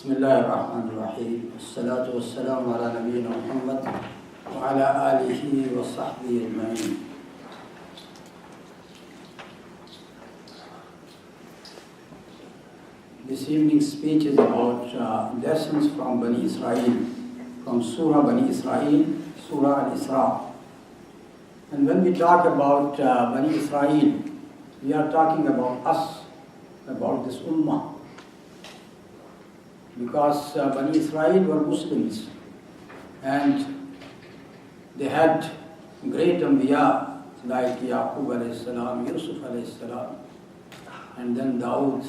بسم الله الرحمن الرحيم والصلاة والسلام على نبينا محمد وعلى آله وصحبه أجمعين. This evening's speech is about lessons from Bani Israil, from Surah Bani Israil, Surah Al-Isra. And when we talk about Bani Israil, we are talking about us, about this ummah. Because Bani Israil were Muslims and they had great Anbiya like Yaqub alayhi salam, Yusuf alayhi salam, and then Dawood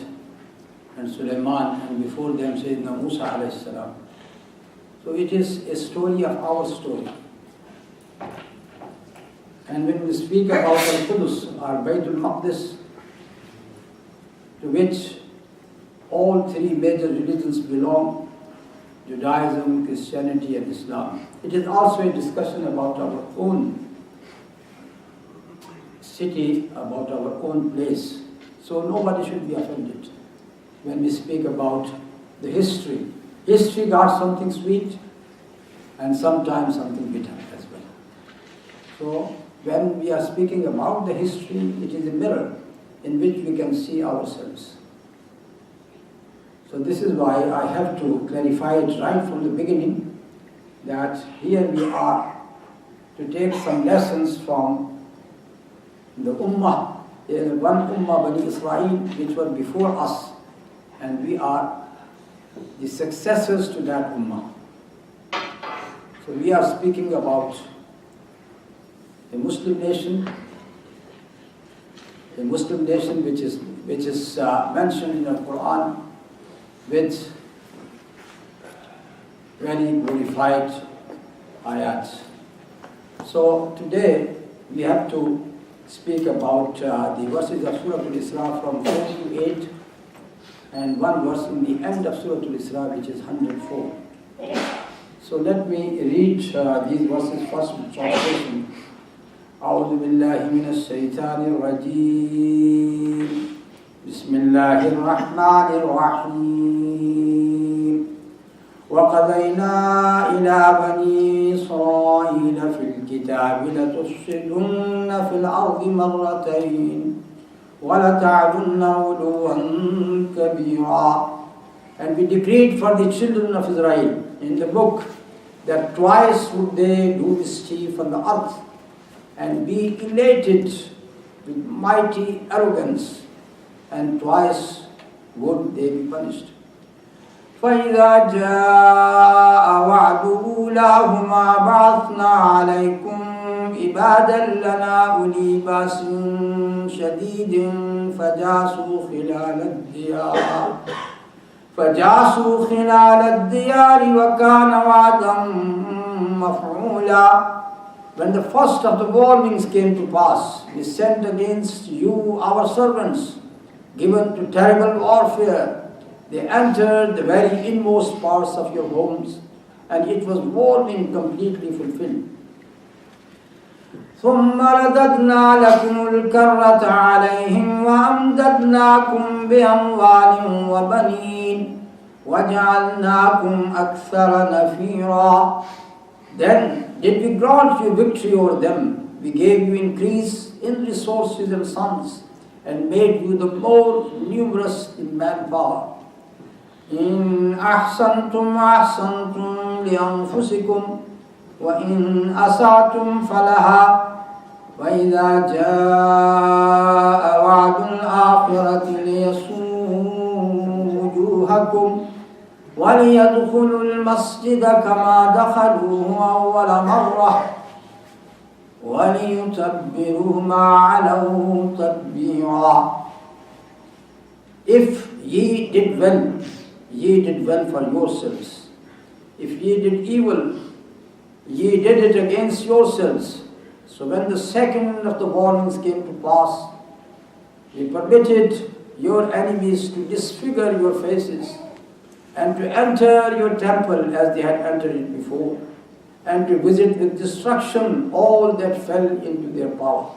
and Sulaiman, and before them Sayyidina Musa alayhi salam. So it is a story of our story. And when we speak about Al-Qudus or Baytul Maqdis, to which all three major religions belong, Judaism, Christianity and Islam. It is also a discussion about our own city, about our own place. So nobody should be offended when we speak about the history. History got something sweet and sometimes something bitter as well. So when we are speaking about the history, it is a mirror in which we can see ourselves. So this is why I have to clarify it right from the beginning that here we are to take some lessons from the Ummah, one Ummah Bani Israil which were before us, and we are the successors to that Ummah. So we are speaking about a Muslim nation which is mentioned in the Quran with very glorified ayat. So today we have to speak about the verses of Surah Al-Isra from 4 to 8 and one verse in the end of Surah Al-Isra which is 104. So let me read these verses first with translation. أعوذ بالله من الشيطان الرجيم بسم الله الرحمن الرحيم وقضينا إلى بني إسرائيل في الكتاب لتفسدن في الأرض مرتين ولتعلن علوا كبيرا. And we decreed for the children of Israel in the book that twice would they do mischief on the earth and be elated with mighty arrogance, and twice would they be punished. فَإِذَا جَاءَ وَعْدُ أُولَاهُمَا بَعَثْنَا عَلَيْكُمْ عِبَادًا لَنَا أُولِي بَأْسٍ شَدِيدٍ فَجَاسُوا خِلَالَ الدِّيَارِ وَكَانَ وَعْدًا مَفْعُولًا. When the first of the warnings came to pass, we sent against you our servants, given to terrible warfare. They entered the very inmost parts of your homes, and it was warning completely fulfilled. ثُمَّ رَدَدْنَا لَكُمُ الْكَرَّةَ عَلَيْهِمْ وَأَمْدَدْنَاكُمْ بِأَمْوَالٍ وَبَنِينَ وَجَعَلْنَاكُمْ أَكْثَرَ نَفِيرًا. Then did we grant you victory over them. We gave you increase in resources and sons, and made you the more numerous in manpower. إِنْ أَحْسَنْتُمْ أَحْسَنْتُمْ لِأَنفُسِكُمْ وَإِنْ أَسَأْتُمْ فَلَهَا وَإِذَا جَاءَ وَعْدُ الْآخِرَةِ لِيَسُوءُوا وُجُوهَكُمْ وَلِيَدْخُلُوا الْمَسْجِدَ كَمَا دَخَلُوهُ أَوَّلَ مَرَّةٍ وَلِيُتَبِّرُوا مَا عَلَوْهُ تَتْبِيرًا. If ye did well for yourselves. If ye did evil, ye did it against yourselves. So when the second of the warnings came to pass, we permitted your enemies to disfigure your faces and to enter your temple as they had entered it before, and to visit with destruction all that fell into their power.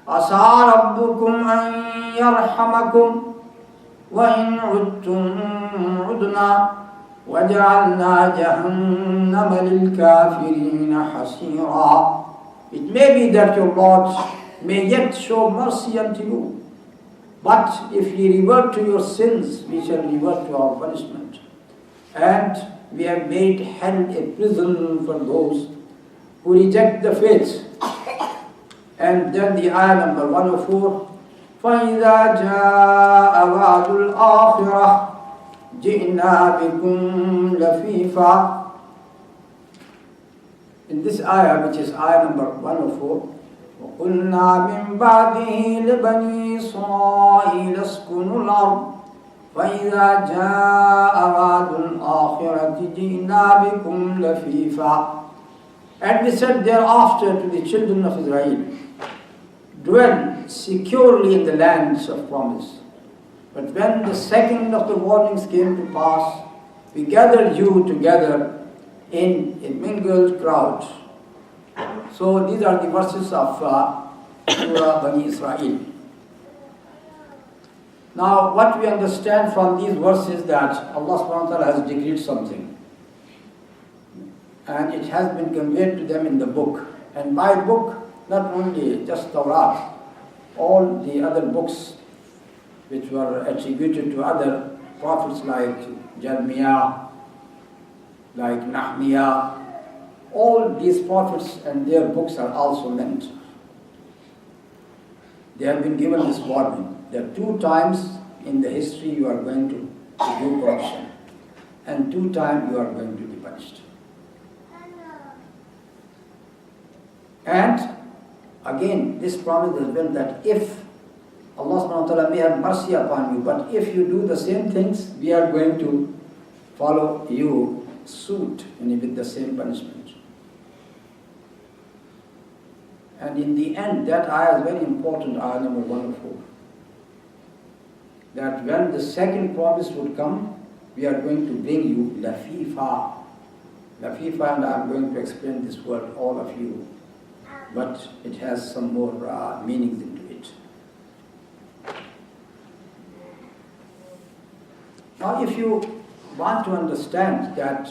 عَسَىٰ رَبُّكُمْ أَن يَرْحَمَكُمْ وَإِنْ عُدْتُمْ عُدْنَا وَجَعَلْنَا جَهَنَّمَ لِلْكَافِرِينَ حَصِيرًا. It may be that your Lord may yet show mercy unto you, but if ye revert to your sins, we shall revert to our punishment. And we have made hell a prison for those who reject the faith. And then the ayah number 104, فَإِذَا جَاءَ وَعْدُ الْآخِرَةِ جِئْنَا بِكُمْ لَفِيفًا. In this ayah, which is ayah number 104, وَقُلْنَا مِنْ بَعْدِهِ لِبَنِي إِسْرَائِيلَ اسْكُنُوا الْأَرْضَ فَإِذَا جَاءَ وَعْدُ الْآخِرَةِ جِئْنَا بِكُمْ لَفِيفًا. And we said thereafter to the children of Israel, dwell securely in the lands of promise. But when the second of the warnings came to pass, we gathered you together in a mingled crowd. So these are the verses of Surah Bani Israil. Now what we understand from these verses that Allah subhanahu wa ta'ala has decreed something. And it has been conveyed to them in the book. And by book, not only just Torah, all the other books which were attributed to other prophets like Jeremiah, like Nahmiah, all these prophets and their books are also meant. They have been given this warning. There are 2 times in the history you are going to do corruption, and 2 times you are going to be punished. And again, this promise has been that if Allah subhanahu wa ta'ala may have mercy upon you, but if you do the same things, we are going to follow you suit with the same punishment. And in the end, that ayah is very important, ayah number 104. That when the second promise would come, we are going to bring you lafifa. Lafifa, and I am going to explain this word, all of you. But it has some more meanings into it. Now if you want to understand that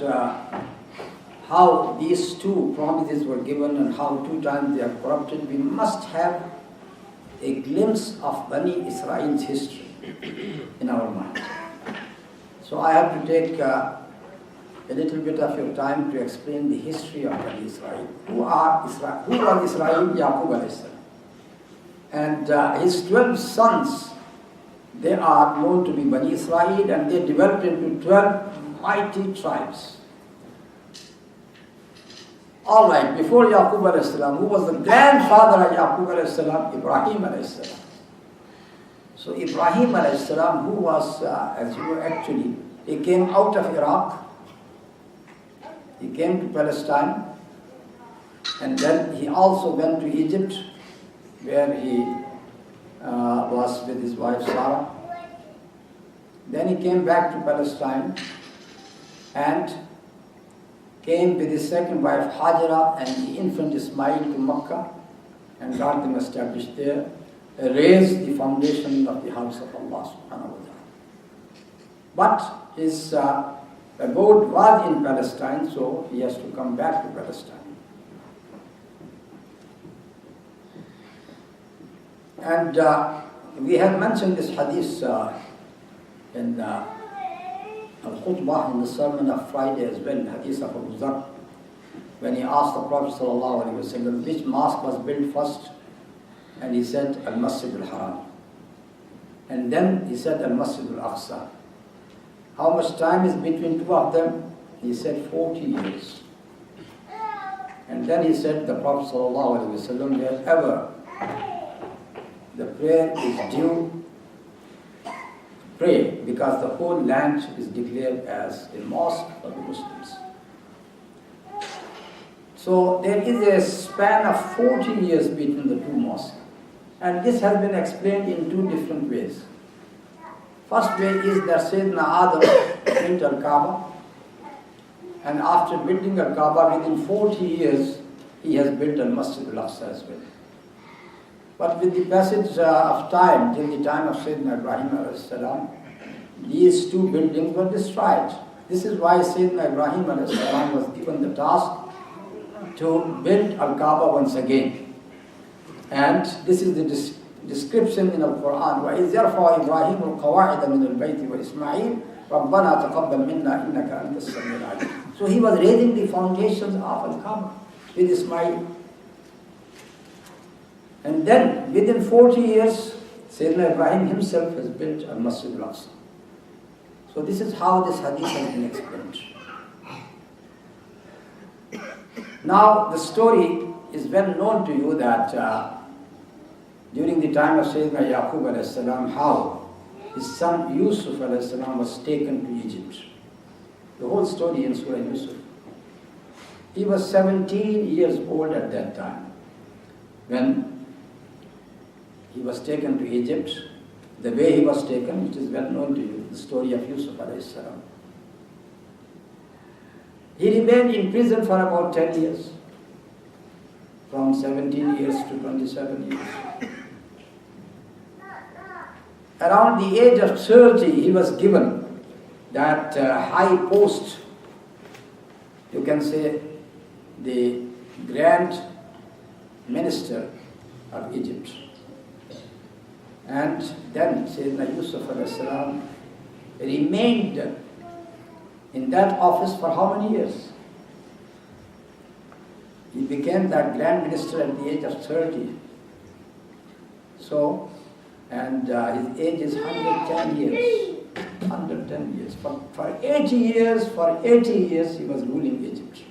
how these 2 promises were given and how 2 times they are corrupted, we must have a glimpse of Bani Israil's history in our mind. So I have to take a little bit of your time to explain the history of Bani Israil. Who was Israil? Yaqub alayhi salam. And his 12 sons, they are known to be Bani Israil, and they developed into 12 mighty tribes. All right, before Yaqub alayhi salam, who was the grandfather of Yaqub alayhi salam? Ibrahim alayhi salam. So Ibrahim alayhi salam, who was, as you know, actually, he came out of Iraq. He came to Palestine, and then he also went to Egypt, where he was with his wife Sarah. Then he came back to Palestine and came with his second wife Hajara and the infant Ismail to Makkah and got them established there, raised the foundation of the house of Allah subhanahu wa ta'ala. But his abode was in Palestine, so he has to come back to Palestine. And we have mentioned this hadith in the Al-Khutbah, in the sermon of Friday as well, hadith of Abu Dharr, when he asked the Prophet ﷺ which mosque was built first, and he said Al-Masjid al-Haram. And then he said Al-Masjid al-Aqsa. How much time is between 2 of them? He said 40 years. And then he said, the Prophet ﷺ, wherever the prayer is due, pray, because the whole land is declared as a mosque for the Muslims. So there is a span of 40 years between the 2 mosques. And this has been explained in 2 different ways. First way is that Sayyidina Adam built Al-Kaaba, and after building Al-Kaaba, within 40 years, he has built Al-Masjid al-Aqsa as well. But with the passage of time, till the time of Sayyidina Ibrahim alayhi salam, these two buildings were destroyed. This is why Sayyidina Ibrahim ﷺ was given the task to build Al-Kaaba once again. And this is the description in Al-Quran. وَإِذْ يَرْفَعُ إِبْرَاهِيمُ الْقَوَاعِدَ مِنَ الْبَيْتِ وَإِسْمَعِيلُ رَبَّنَا تَقَبَّلْ مِنَّا إِنَّكَ أَنْتَ السَّمِيعُ الْعَلِيمُ. So he was raising the foundations of Al-Kaaba with Ismail. And then within 40 years, Sayyidina Ibrahim himself has built Al-Masjid Al-Aqsa. So this is how this hadith has been explained. Now the story is well known to you that during the time of Sayyidina Yaqub alayhi salam, how his son Yusuf alayhi salam was taken to Egypt. The whole story in Surah Yusuf. He was 17 years old at that time when he was taken to Egypt. The way he was taken, which is well known to you, the story of Yusuf alayhi salam. He remained in prison for about 10 years, from 17 years to 27 years. Around the age of 30, he was given that high post, you can say the Grand Minister of Egypt. And then Sayyidina Yusuf ﷺ remained in that office for how many years? He became that Grand Minister at the age of 30. So, and his age is 110 years. 110 years. For 80 years, he was ruling Egypt.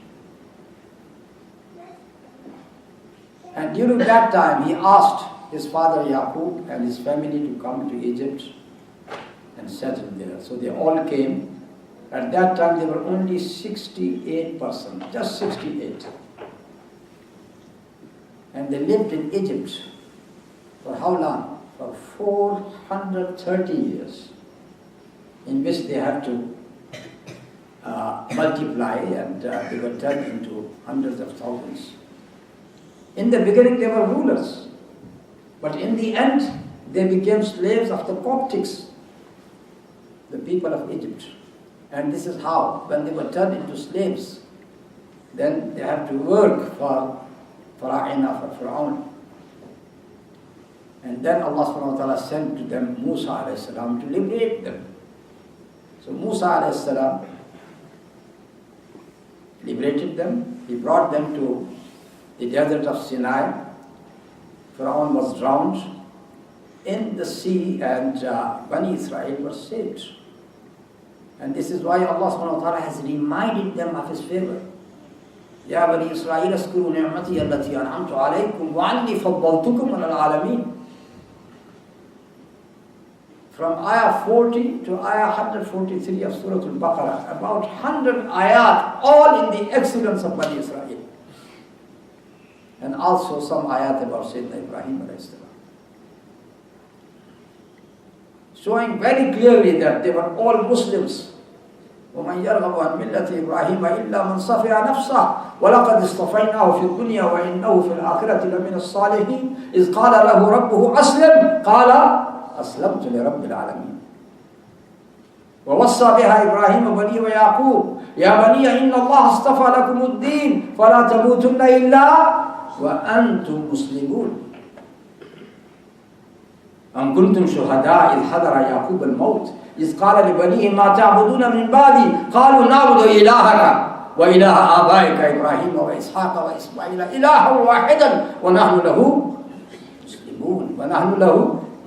And during that time, he asked his father Yaqub and his family to come to Egypt and settle there. So they all came. At that time, there were only 68 persons, just 68. And they lived in Egypt for how long? For 430 years, in which they had to multiply, and they were turned into hundreds of thousands. In the beginning, they were rulers, but in the end, they became slaves of the Coptics, the people of Egypt. And this is how, when they were turned into slaves, then they have to work for Fara'ina, for Fir'aun. And then Allah subhanahu wa ta'ala sent to them Musa alayhi salam to liberate them. So Musa alayhi salam liberated them. He brought them to the desert of Sinai. Fir'aun was drowned in the sea, and Bani Israil were saved. And this is why Allah subhanahu wa ta'ala has reminded them of His favor. Ya Bani Israil askuru ni'mati allati an'amtu alaykum wa anni faddaltukum ala al-alamin. From ayah 40 to ayah 143 of Surah Al-Baqarah, about 100 ayat, all in the excellence of Bani Israil. And also some ayat about Sayyidina Ibrahim alayhi salam. Showing very clearly that they were all Muslims. وَمَنْ يَرْغَبُ عَنْ مِلَّةِ إِبْرَاهِيمَ إِلَّا مَنْ صَفِيَ نَفْسَهُ وَلَقَدْ اصْطَفَيْنَاهُ فِي الدُّنْيَا وَإِنَّهُ فِي الْآخِرَةِ لَمِنَ الصَّالِحِينَ إِذْ قَالَ لَهُ رَبُّهُ أَسْلِمْ قَالَ أَسْلَمْتُ لِرَبِّ الْعَالَمِينَ وَوَصَّى بِهَا إِبْرَاهِيمُ بَنِيهِ وَيَعْقُوبَ يَا بَنِيَّ إِنَّ اللَّهَ اصْطَفَى لَكُمُ الدِّينَ فَلَا تَمُوتُنَّ إِلَّا وَأَنْتُمْ مُسْلِمُونَ أَمْ كُنْتُمْ شُهَدَاءَ إِذْ حَضَرَ يَعْقُوبَ الْمَوْتُ إِذْ قَالَ لِبَنِيهِ مَا تَعْبُدُونَ مِنْ بَعْدِي قَالُوا نَعْبُدُ إِلَٰهَكَ وَإِلَٰهَ آبَائِكَ إِبْرَاهِيمَ وَإِسْحَاقَ وَإِسْمَاعِيلَ إِلَٰهًا وَاحِدًا وَنَحْنُ لَهُ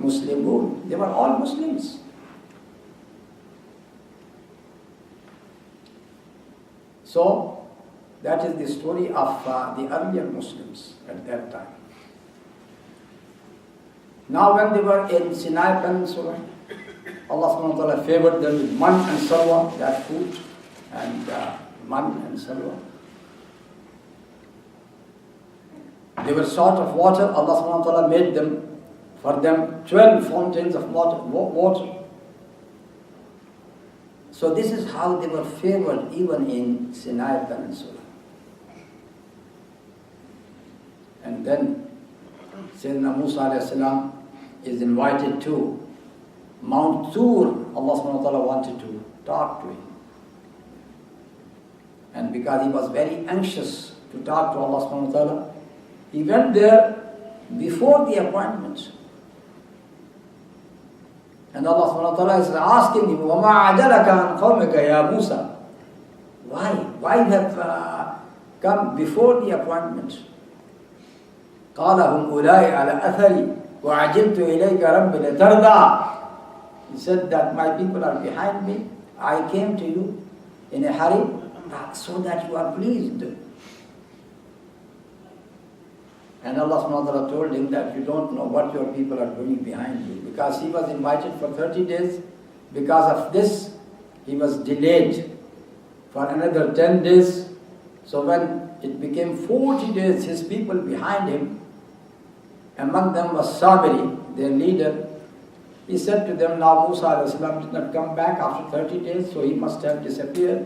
مسلمون. They were all Muslims. So that is the story of the earlier Muslims at that time. Now when they were in Sinai Peninsula, Allah subhanahu wa ta'ala favored them with man and salwa, that food, and man and salwa. They were short of water. Allah subhanahu wa ta'ala made for them 12 fountains of water. So this is how they were favored even in Sinai Peninsula. And then Sayyidina Musa alayhi salam is invited to Mount Tur, Allah subhanahu wa ta'ala wanted to talk to him. And because he was very anxious to talk to Allah subhanahu wa ta'ala, he went there before the appointment. And Allah subhanahu wa ta'ala is asking him, وَمَا عَجَلَكَ عَنْ قَوْمِكَ يَا مُوسَى. Why? Why you have come before the appointment? قَالَ هُمْ أُولَٰئِ عَلَى أَثَرِي وَعَجِلْتُ إِلَيْكَ رَبِّ لِتَرْضَىٰ. He said that my people are behind me. I came to you in a hurry so that you are pleased. And Allah subhanahu wa ta'ala told him that you don't know what your people are doing behind you. Because he was invited for 30 days. Because of this, he was delayed for another 10 days. So when it became 40 days, his people behind him, among them was Sabiri, their leader. He said to them, now Musa alayhi salam did not come back after 30 days, so he must have disappeared.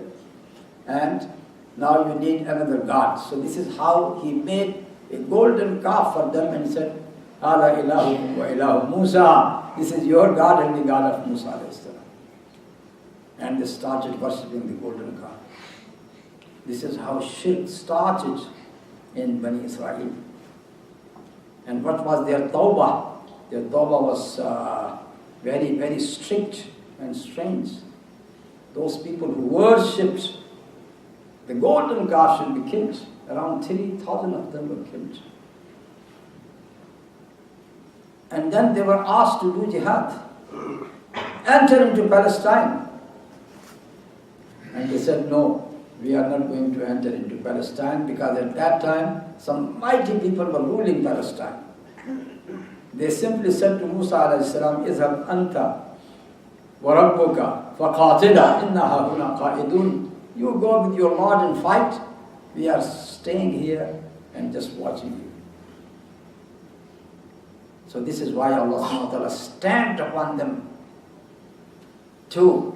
And now you need another God. So this is how he made a golden calf for them and said, Ala ilahu wa ilahu Musa. This is your God and the God of Musa alayhi salam. And they started worshipping the golden calf. This is how shirk started in Bani Israil. And what was their tawbah? Their tawbah was very, very strict and strange. Those people who worshipped the golden calf should be killed. Around 3,000 of them were killed. And then they were asked to do jihad. Enter into Palestine. And they said, no, we are not going to enter into Palestine because at that time some mighty people were ruling Palestine. They simply said to Musa alayhi salam, "Izhab anta wa rabbuka faqatila inna hahuna qa'idun." You go with your Lord and fight. We are staying here and just watching you. So this is why Allah subhanahu wa ta'ala stamped upon them to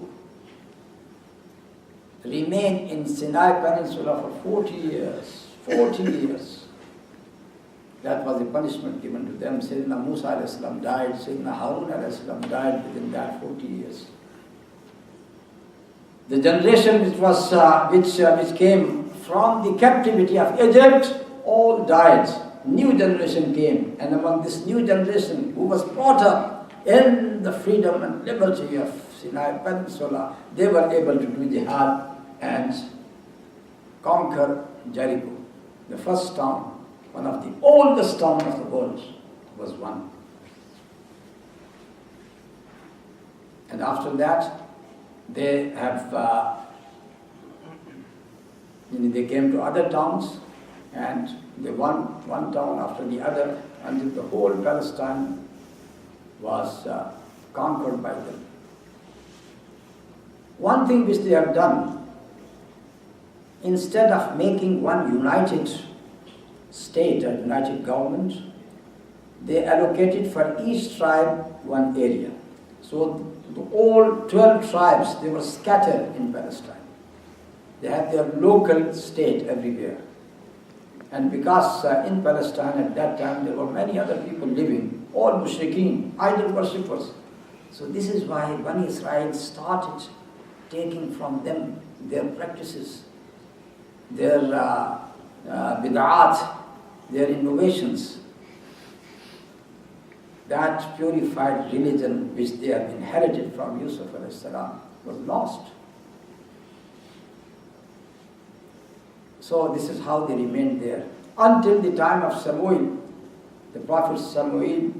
remain in Sinai Peninsula for 40 years. 40 years. That was the punishment given to them. Sayyidina Musa alayhi salam died, Sayyidina Harun alayhi salam died within that 40 years. The generation which came from the captivity of Egypt all died. New generation came, and among this new generation who was brought up in the freedom and liberty of Sinai Peninsula, they were able to do jihad and conquer Jericho. The first town, one of the oldest towns of the world, was won. And after that, they have, they came to other towns and they won one town after the other until the whole Palestine was conquered by them. One thing which they have done, instead of making one united state, a united government, they allocated for each tribe one area. So all 12 tribes, they were scattered in Palestine. They had their local state everywhere. And because in Palestine at that time there were many other people living, all mushrikeen, idol worshippers. So this is why Bani Israil started taking from them their practices, their bid'at, their innovations. That purified religion which they have inherited from Yusuf alayhi salam was lost. So this is how they remained there until the time of Samuel, the prophet Samuel,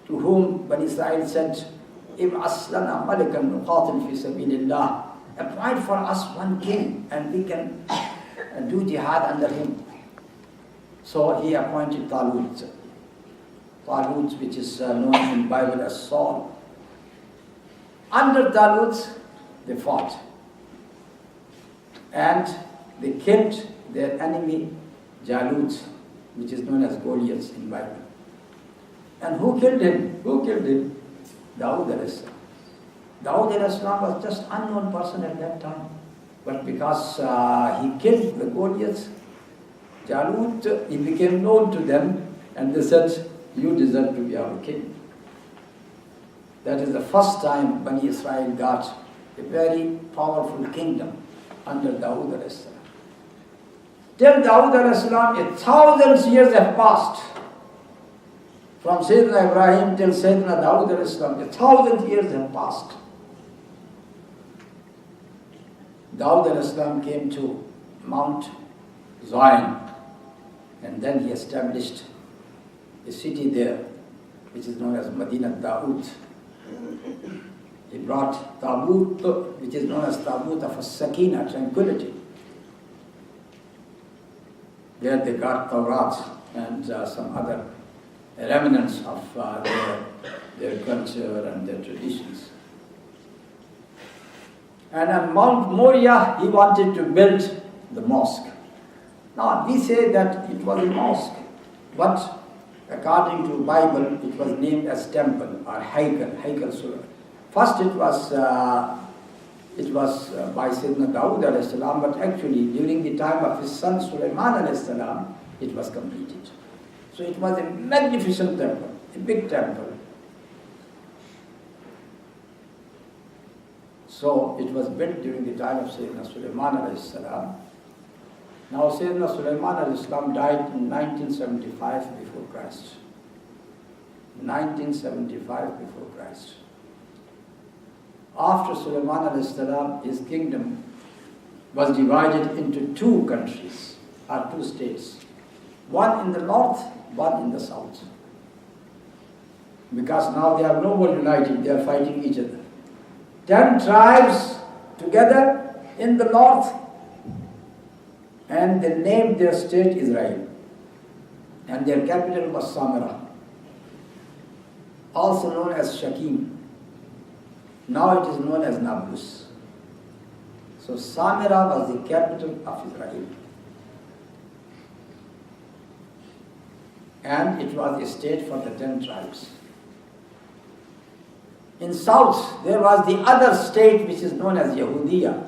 to whom Bani Israil said, "Ib'as lana malikan nuqatil fi sabilillah." Appoint for us one king and we can do jihad under him. So he appointed Talut. Talut, which is known in the Bible as Saul. Under Talut, they fought. And they killed their enemy Jalut, which is known as Goliath in the Bible. And who killed him? Who killed him? Dawood alayhi salam. Dawood alayhi salam was just an unknown person at that time. But because he killed the Goliath, Jalut, he became known to them and they said, "You deserve to be our king." That is the first time Bani Israil got a very powerful kingdom under Dawood alayhi salam. Till Dawood alayhi salam, 1,000 years have passed. From Sayyidina Ibrahim till Sayyidina Dawood alayhi salam, 1,000 years have passed. Dawood alayhi salam came to Mount Zion, and then he established a city there, which is known as Medina Dawood. He brought Tabut, which is known as Tabut of Sakina, tranquility. There they got Tawrat and some other remnants of their culture and their traditions. And on Mount Moriah, he wanted to build the mosque. Now, we say that it was a mosque, but according to the Bible, it was named as temple or Haikal Surah. First, it was by Sayyidina Dawood alayhi salam, but actually during the time of his son Sulaiman alayhi salam, it was completed. So it was a magnificent temple, a big temple. So it was built during the time of Sayyidina Sulaiman alayhi salam. Now Sayyidina Sulaiman alayhi salam died in 1975 before Christ. 1975 before Christ. After Sulaiman alayhi salam, his kingdom was divided into two countries, or two states. One in the north, one in the south. Because now they are no more united, they are fighting each other. 10 tribes together in the north, and they named their state Israil. And their capital was Samara, also known as Shakim. Now it is known as Nablus. So Samira was the capital of Israel. And it was a state for the 10 tribes. In south, there was the other state which is known as Yehudiya,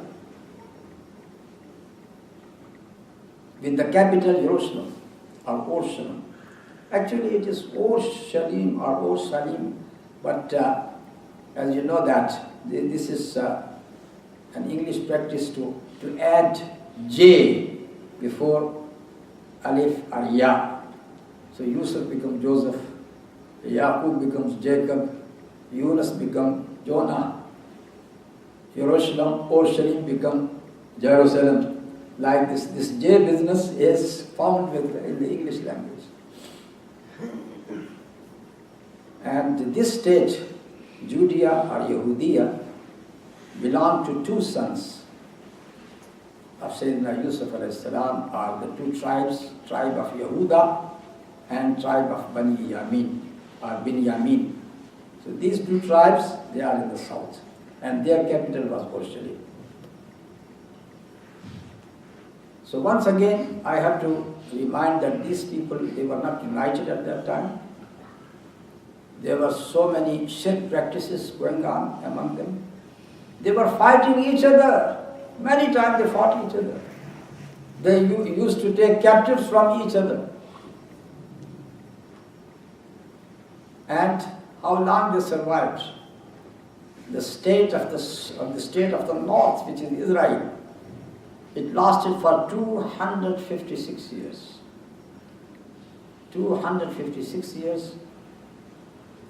with the capital Jerusalem or Orshalim. Actually, it is Orshalim or Orsalim, but as you know that this is an English practice to add J before Alif or Ya. So Yusuf becomes Joseph, Yaqub becomes Jacob, Yunus becomes Jonah, Jerusalem, Orshalim becomes Jerusalem. Like this J business is found in the English language. And this state, Judea or Yehudiya, belonged to two sons of Sayyidina Yusuf alayhi salam, are the two tribes, tribe of Yehuda and tribe of Bani Yamin or Binyamin. So these two tribes, they are in the south, and their capital was Orshalim. So once again, I have to remind that these people, they were not united at that time. There were so many shirk practices going on among them. They were fighting each other. Many times they fought each other. They used to take captives from each other. And how long they survived? The state of the north, which is Israel, it lasted for 256 years. 256 years.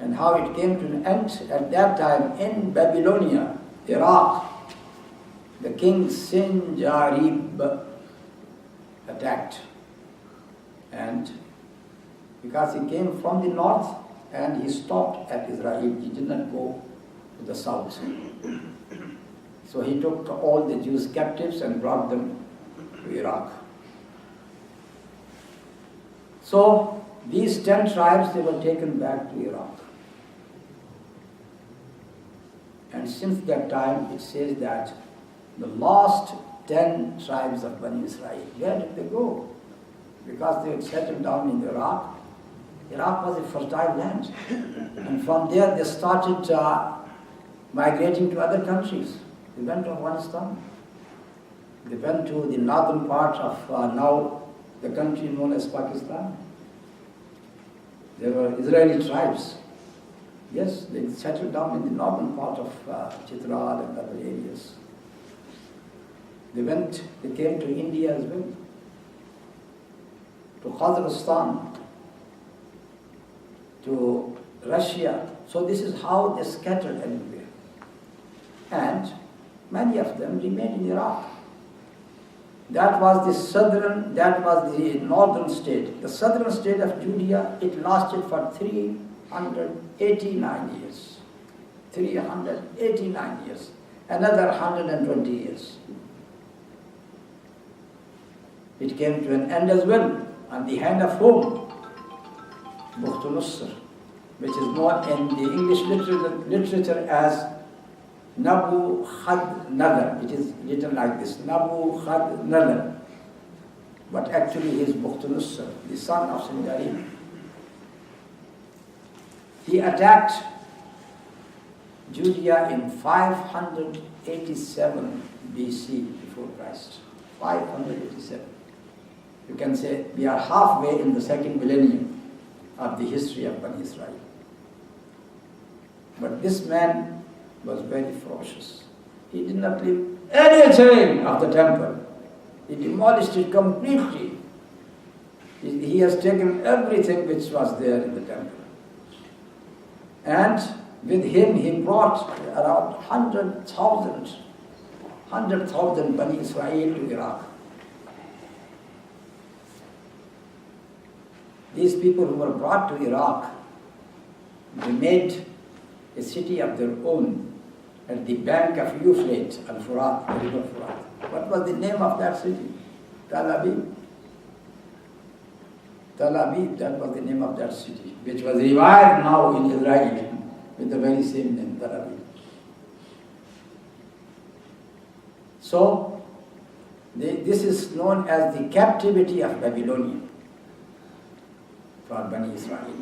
And how it came to an end at that time in Babylonia, Iraq, the king Sinjarib attacked. And because he came from the north and he stopped at Israel, he did not go to the south. So he took all the Jews captives and brought them to Iraq. So these 10 tribes, they were taken back to Iraq. And since that time, it says that the last 10 tribes of Bani Israil, where did they go? Because they had settled down in Iraq. Iraq was a fertile land. And from there, they started migrating to other countries. They went to Afghanistan. They went to the northern part of now the country known as Pakistan. There were Israeli tribes. Yes, they settled down in the northern part of Chitral and other areas. They came to India as well, to Kazakhstan, to Russia. So this is how they scattered everywhere. And many of them remained in Iraq. That was the northern state. The southern state of Judea, it lasted for 389 years. 389 years. Another 120 years. It came to an end as well, on the hand of whom? Bukhtunusr, which is known in the English literature as Nabuchodonosor. It is written like this, Nabuchodonosor. But actually he is Bukhtunusr, the son of Sindarim. He attacked Judea in 587 BC before Christ. 587. You can say we are halfway in the second millennium of the history of Bani Israil. But this man was very ferocious. He did not leave anything of the temple. He demolished it completely. He has taken everything which was there in the temple. And with him he brought around 100,000 Bani Israel to Iraq. These people who were brought to Iraq, they made a city of their own at the bank of Euphrates, Al-Furat, the river Furat. What was the name of that city? Tel Aviv. Tel Aviv, that was the name of that city, which was revived now in Israel with the very same name, Tel Aviv. So, this is known as the captivity of Babylonia for Bani Israel.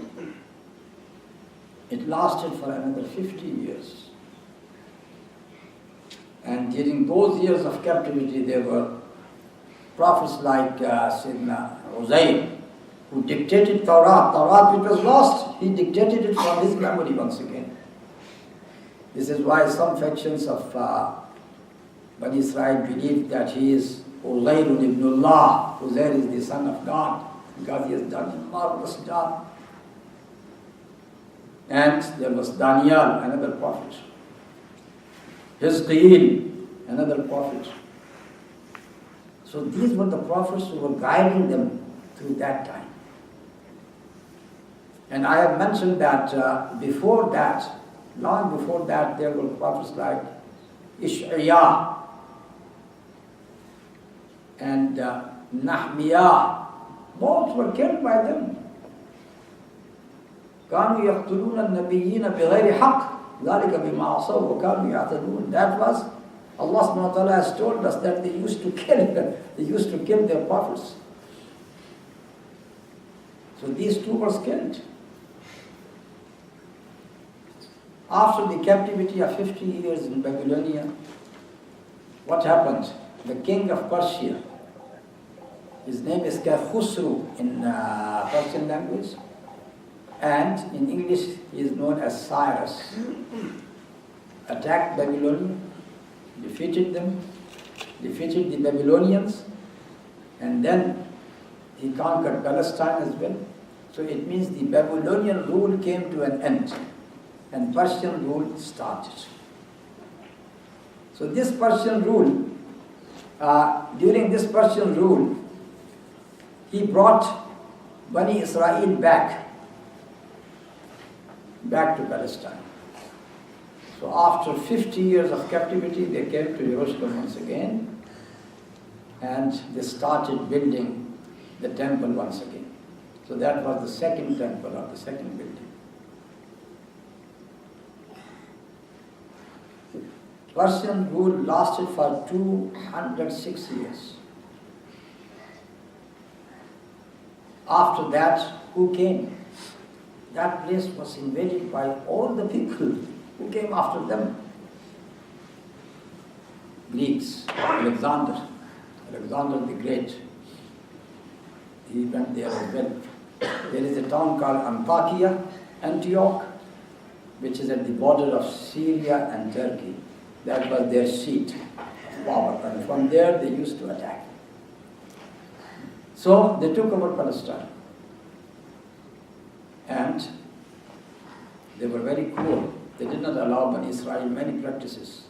It lasted for another 50 years. And during those years of captivity, there were prophets like Israil, who dictated Torah. Torah, which was lost, he dictated it from his memory once again. This is why some factions of Bani Israel believe that he is Uzair ibn Allah. Uzair is the son of God, because he has done a marvelous job. And there was Daniel, another prophet. Hizqeel, another prophet. So these were the prophets who were guiding them through that time. And I have mentioned that before that, long before that, there were prophets like Ish'iyah and Nahmiah. Both were killed by them. كانوا يقتلون النبيين بغير حق ذلك بما عصوا وكانوا يعتدون. That was, Allah subhanahu wa ta'ala has told us that they used to kill their prophets. So these two were killed. After the captivity of 50 years in Babylonia, what happened? The king of Persia, his name is Khusru in Persian language, and in English he is known as Cyrus, attacked Babylonia, defeated them, defeated the Babylonians, and then he conquered Palestine as well. So it means the Babylonian rule came to an end and Persian rule started. So this Persian rule, during this Persian rule, he brought Bani Israel back to Palestine. So after 50 years of captivity, they came to Jerusalem once again, and they started building the temple once again. So that was the second temple, or the second building. Persian rule lasted for 206 years. After that, who came? That place was invaded by all the people who came after them. Greeks, Alexander the Great, he went there as well. There is a town called Antioch, which is at the border of Syria and Turkey. That was their seat of power, and from there they used to attack. So they took over Palestine, and they were very cruel. They did not allow Bani Israel many practices.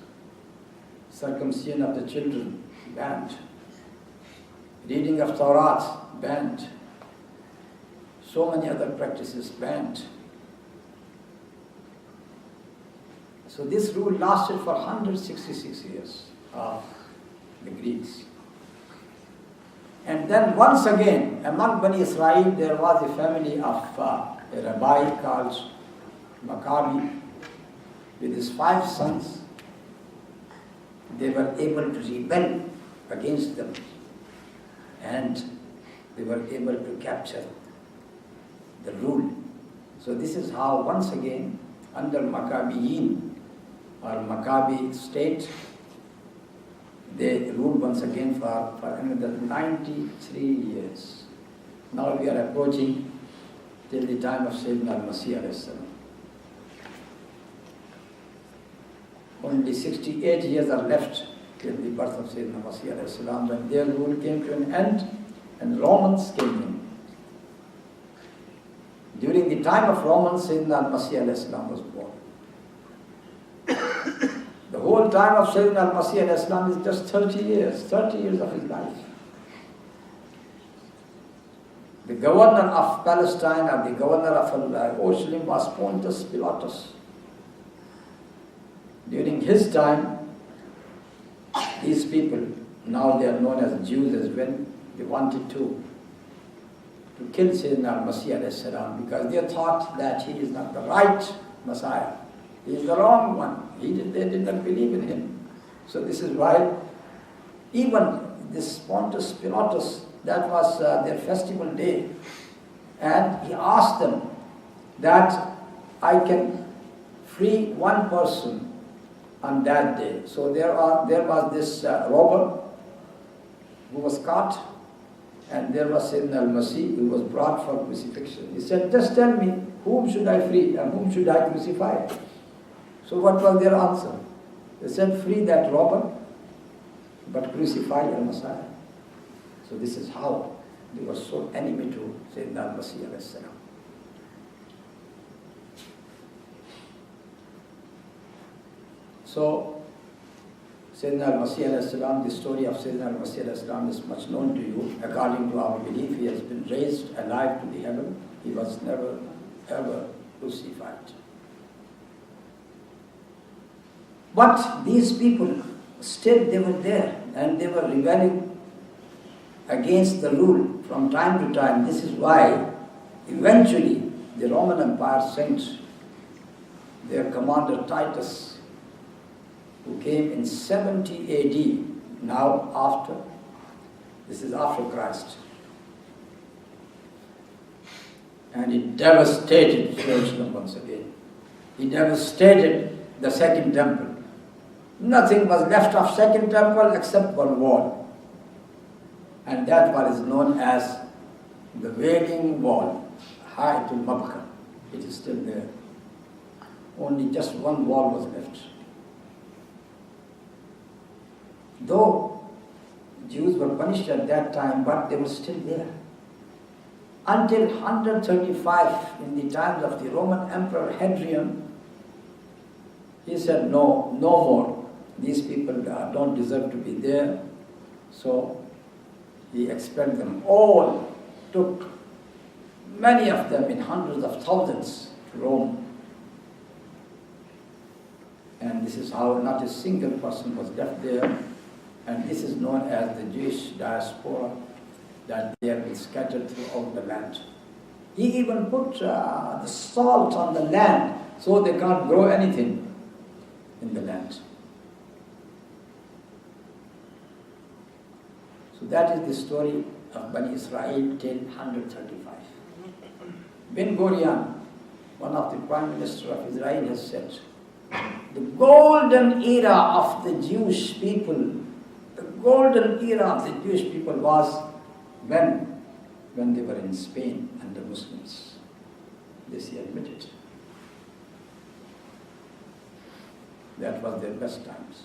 Circumcision of the children, banned. Reading of Torah, banned. So many other practices, banned. So this rule lasted for 166 years of the Greeks. And then once again, among Bani Israel, there was a family of a rabbi called Maccabi with his 5 sons. They were able to rebel against them, and they were able to capture the rule. So this is how once again, under Maccabiyin or Maccabi state, they ruled once again for another 93 years. Now we are approaching till the time of Sayyidina al-Masih alayhi salam. Only 68 years are left till the birth of Sayyidina al-Masih alayhi salam, when their rule came to an end and Romans came in. During the time of Romans, Sayyidina al-Masih alayhi salam was born. The whole time of Sayyidina al-Masih alayhi salam is just 30 years of his life. The governor of Palestine, or the governor of Jerusalem, was Pontius Pilatus. During his time, these people, now they are known as Jews as well, they wanted to kill Sayyidina al-Masih alayhi salam because they thought that he is not the right Messiah. He is the wrong one. They did not believe in him. So this is why even this Pontius Pilatus, that was their festival day, and he asked them that I can free one person on that day. So there was this robber who was caught, and there was Sayyidina al-Masih who was brought for crucifixion. He said, just tell me, whom should I free and whom should I crucify? So what was their answer? They said, free that robber, but crucify al-Messiah. So this is how they were so enemy to Sayyidina al-Masih alayhi salam. So Sayyidina al-Masih alayhi salam, the story of Sayyidina al-Masih alayhi salam is much known to you. According to our belief, he has been raised alive to the heaven. He was never ever crucified. But these people, still they were there, and they were rebelling against the rule from time to time. This is why eventually the Roman Empire sent their commander Titus, who came in 70 AD, now this is after Christ. And he devastated Jerusalem once again. He devastated the Second Temple. Nothing was left of Second Temple except one wall. And that wall is known as the Wailing Wall, Hayatul Mabka. It is still there. Only just one wall was left. Though Jews were punished at that time, but they were still there. Until 135, in the times of the Roman Emperor Hadrian, he said, no more. These people don't deserve to be there. So he expelled them all, took many of them in hundreds of thousands to Rome. And this is how not a single person was left there. And this is known as the Jewish diaspora, that they have been scattered throughout the land. He even put the salt on the land so they can't grow anything in the land. So that is the story of Bani Israel till 135. Ben Gurion, one of the Prime Minister of Israel, has said, the golden era of the Jewish people, the golden era of the Jewish people was when they were in Spain under Muslims. This he admitted. That was their best times.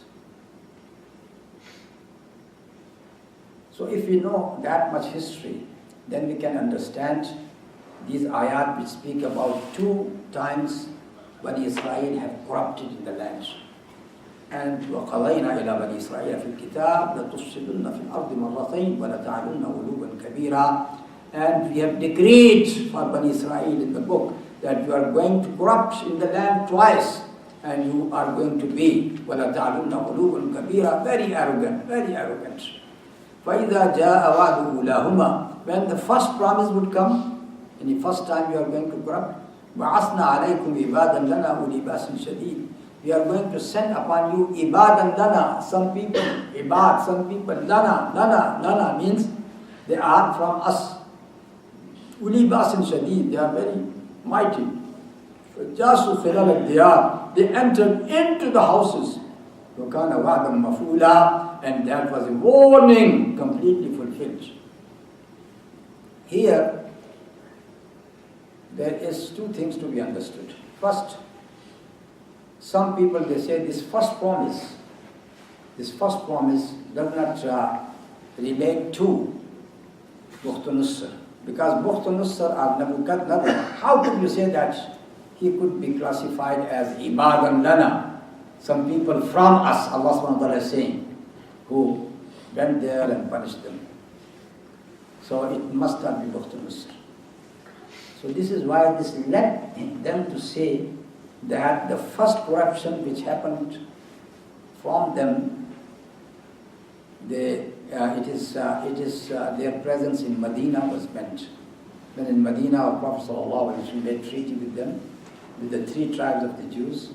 So if we know that much history, then we can understand these ayat which speak about 2 times Bani Israil have corrupted in the land. And وَقَضَيْنَا إِلَى بَنِي إِسْرَائِيلَ فِي الْكِتَابِ لَتُفْسِدُنَّ فِي الْأَرْضِ مَرَّتَيْنِ وَلَتَعْلُنَّ عُلُوًّا كَبِيرًا. And we have decreed for Bani Israil in the book that you are going to corrupt in the land twice, and you are going to be وَلَتَعْلُنَّ عُلُوًّا كَبِيرًا, very arrogant, very arrogant. فَإِذَا جَاءَ وَعْدُ أُولَاهُمَا, when the first promise would come, and the first time you are going to corrupt, وَعَصْنَا عَلَيْكُمْ عِبَادًا لَنَا أُولِي بَأْسٍ شَدِيدٍ, we are going to send upon you ibadan lana, some people ibad, some people lana means they are from us. Uli basin shadid, they are very mighty. Jasu khilal al-diyar, they entered into the houses. وَكَانَ وَعْدًا مَفُولًا, and that was a warning completely fulfilled. Here, there is 2 things to be understood. First, some people they say this first promise does not relate to Bukhtunussar, because Bukhtunussar or Nebuchadnezzar, how could you say that he could be classified as ibadan lana, some people from us, Allah subhanahu wa ta'ala is saying, who went there and punished them. So it must not be Bukhtunussar. So this is why this led them to say that the first corruption which happened from them, their presence in Medina was meant. When in Medina, our Prophet ﷺ made treaty with them, with the 3 tribes of the Jews,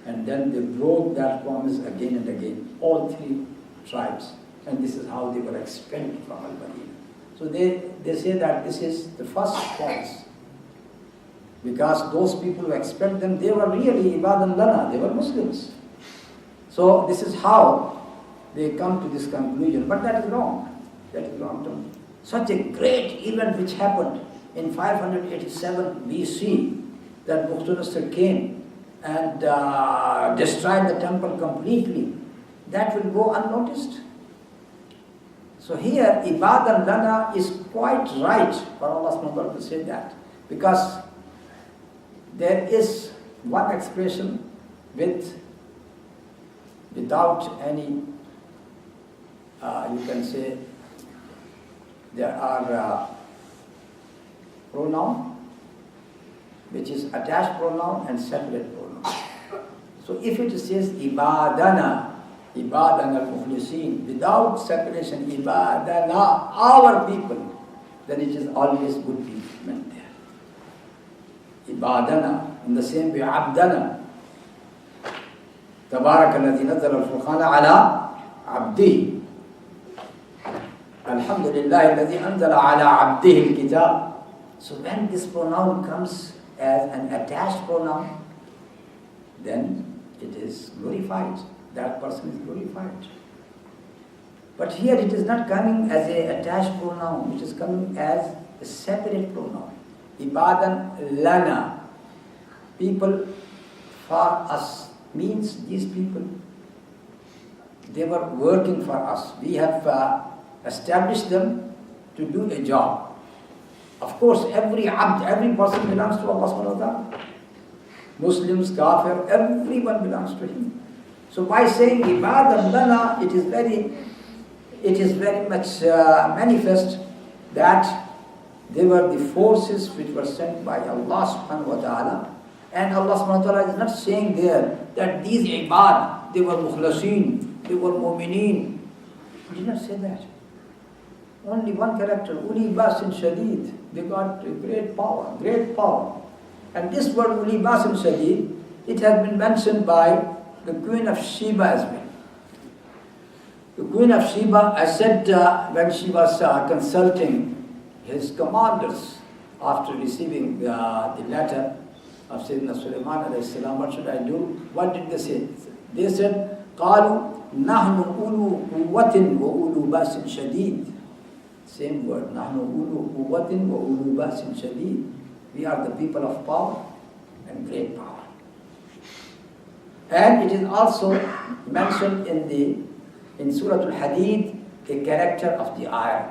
and then they broke that promise again and again, all 3 tribes, and this is how they were expelled from Al-Medina. So they say that this is the first promise. Because those people who expelled them, they were really ibadan lana, they were Muslims. So this is how they come to this conclusion. But that is wrong. That is wrong. Such a great event which happened in 587 BC, that Bukhtunussar came and destroyed the temple completely, that will go unnoticed. So here, ibadan lana is quite right for Allah subhanahu wa ta'ala to say that, because there is one expression without any, you can say, there are pronoun, which is attached pronoun and separate pronoun. So if it says ibadana al-mukhlisin, without separation, ibadana, our people, then it is always good people meant there. Ibadana, in the same way, abdana. Tabarak alladhi nazzala al-furqana ala abdihi. Alhamdulillah alladhi anzala ala abdihi al-kitab. So when this pronoun comes as an attached pronoun, then it is glorified. That person is glorified. But here it is not coming as an attached pronoun, it is coming as a separate pronoun. Ibadan lana, people for us, means these people, they were working for us. We have established them to do a job. Of course, every person belongs to Allah subhanahu wa ta'ala. Muslims, kafir, everyone belongs to Him. So by saying ibadan lana, it is very much manifest that they were the forces which were sent by Allah subhanahu wa ta'ala. And Allah subhanahu wa ta'ala is not saying there that these ibad, they were mukhlasin, they were mu'mineen. He did not say that. Only one character, uli basin shadid. They got great power, great power. And this word uli basin shadid, it has been mentioned by the Queen of Sheba as well. The Queen of Sheba, I said when she was consulting his commanders after receiving the letter of Sayyidina Sulaiman alayhi salam, what should I do? What did they say? They said, قَالُوا نَحْنُ أُولُو قُوَّةٍ وَأُولُو بَأْسٍ شَدِيدٍ. Same word, نَحْنُ أُولُو قُوَّةٍ وَأُولُو بَأْسٍ شَدِيدٍ. We are the people of power and great power. And it is also mentioned in Surah Al-Hadid, the character of the iron.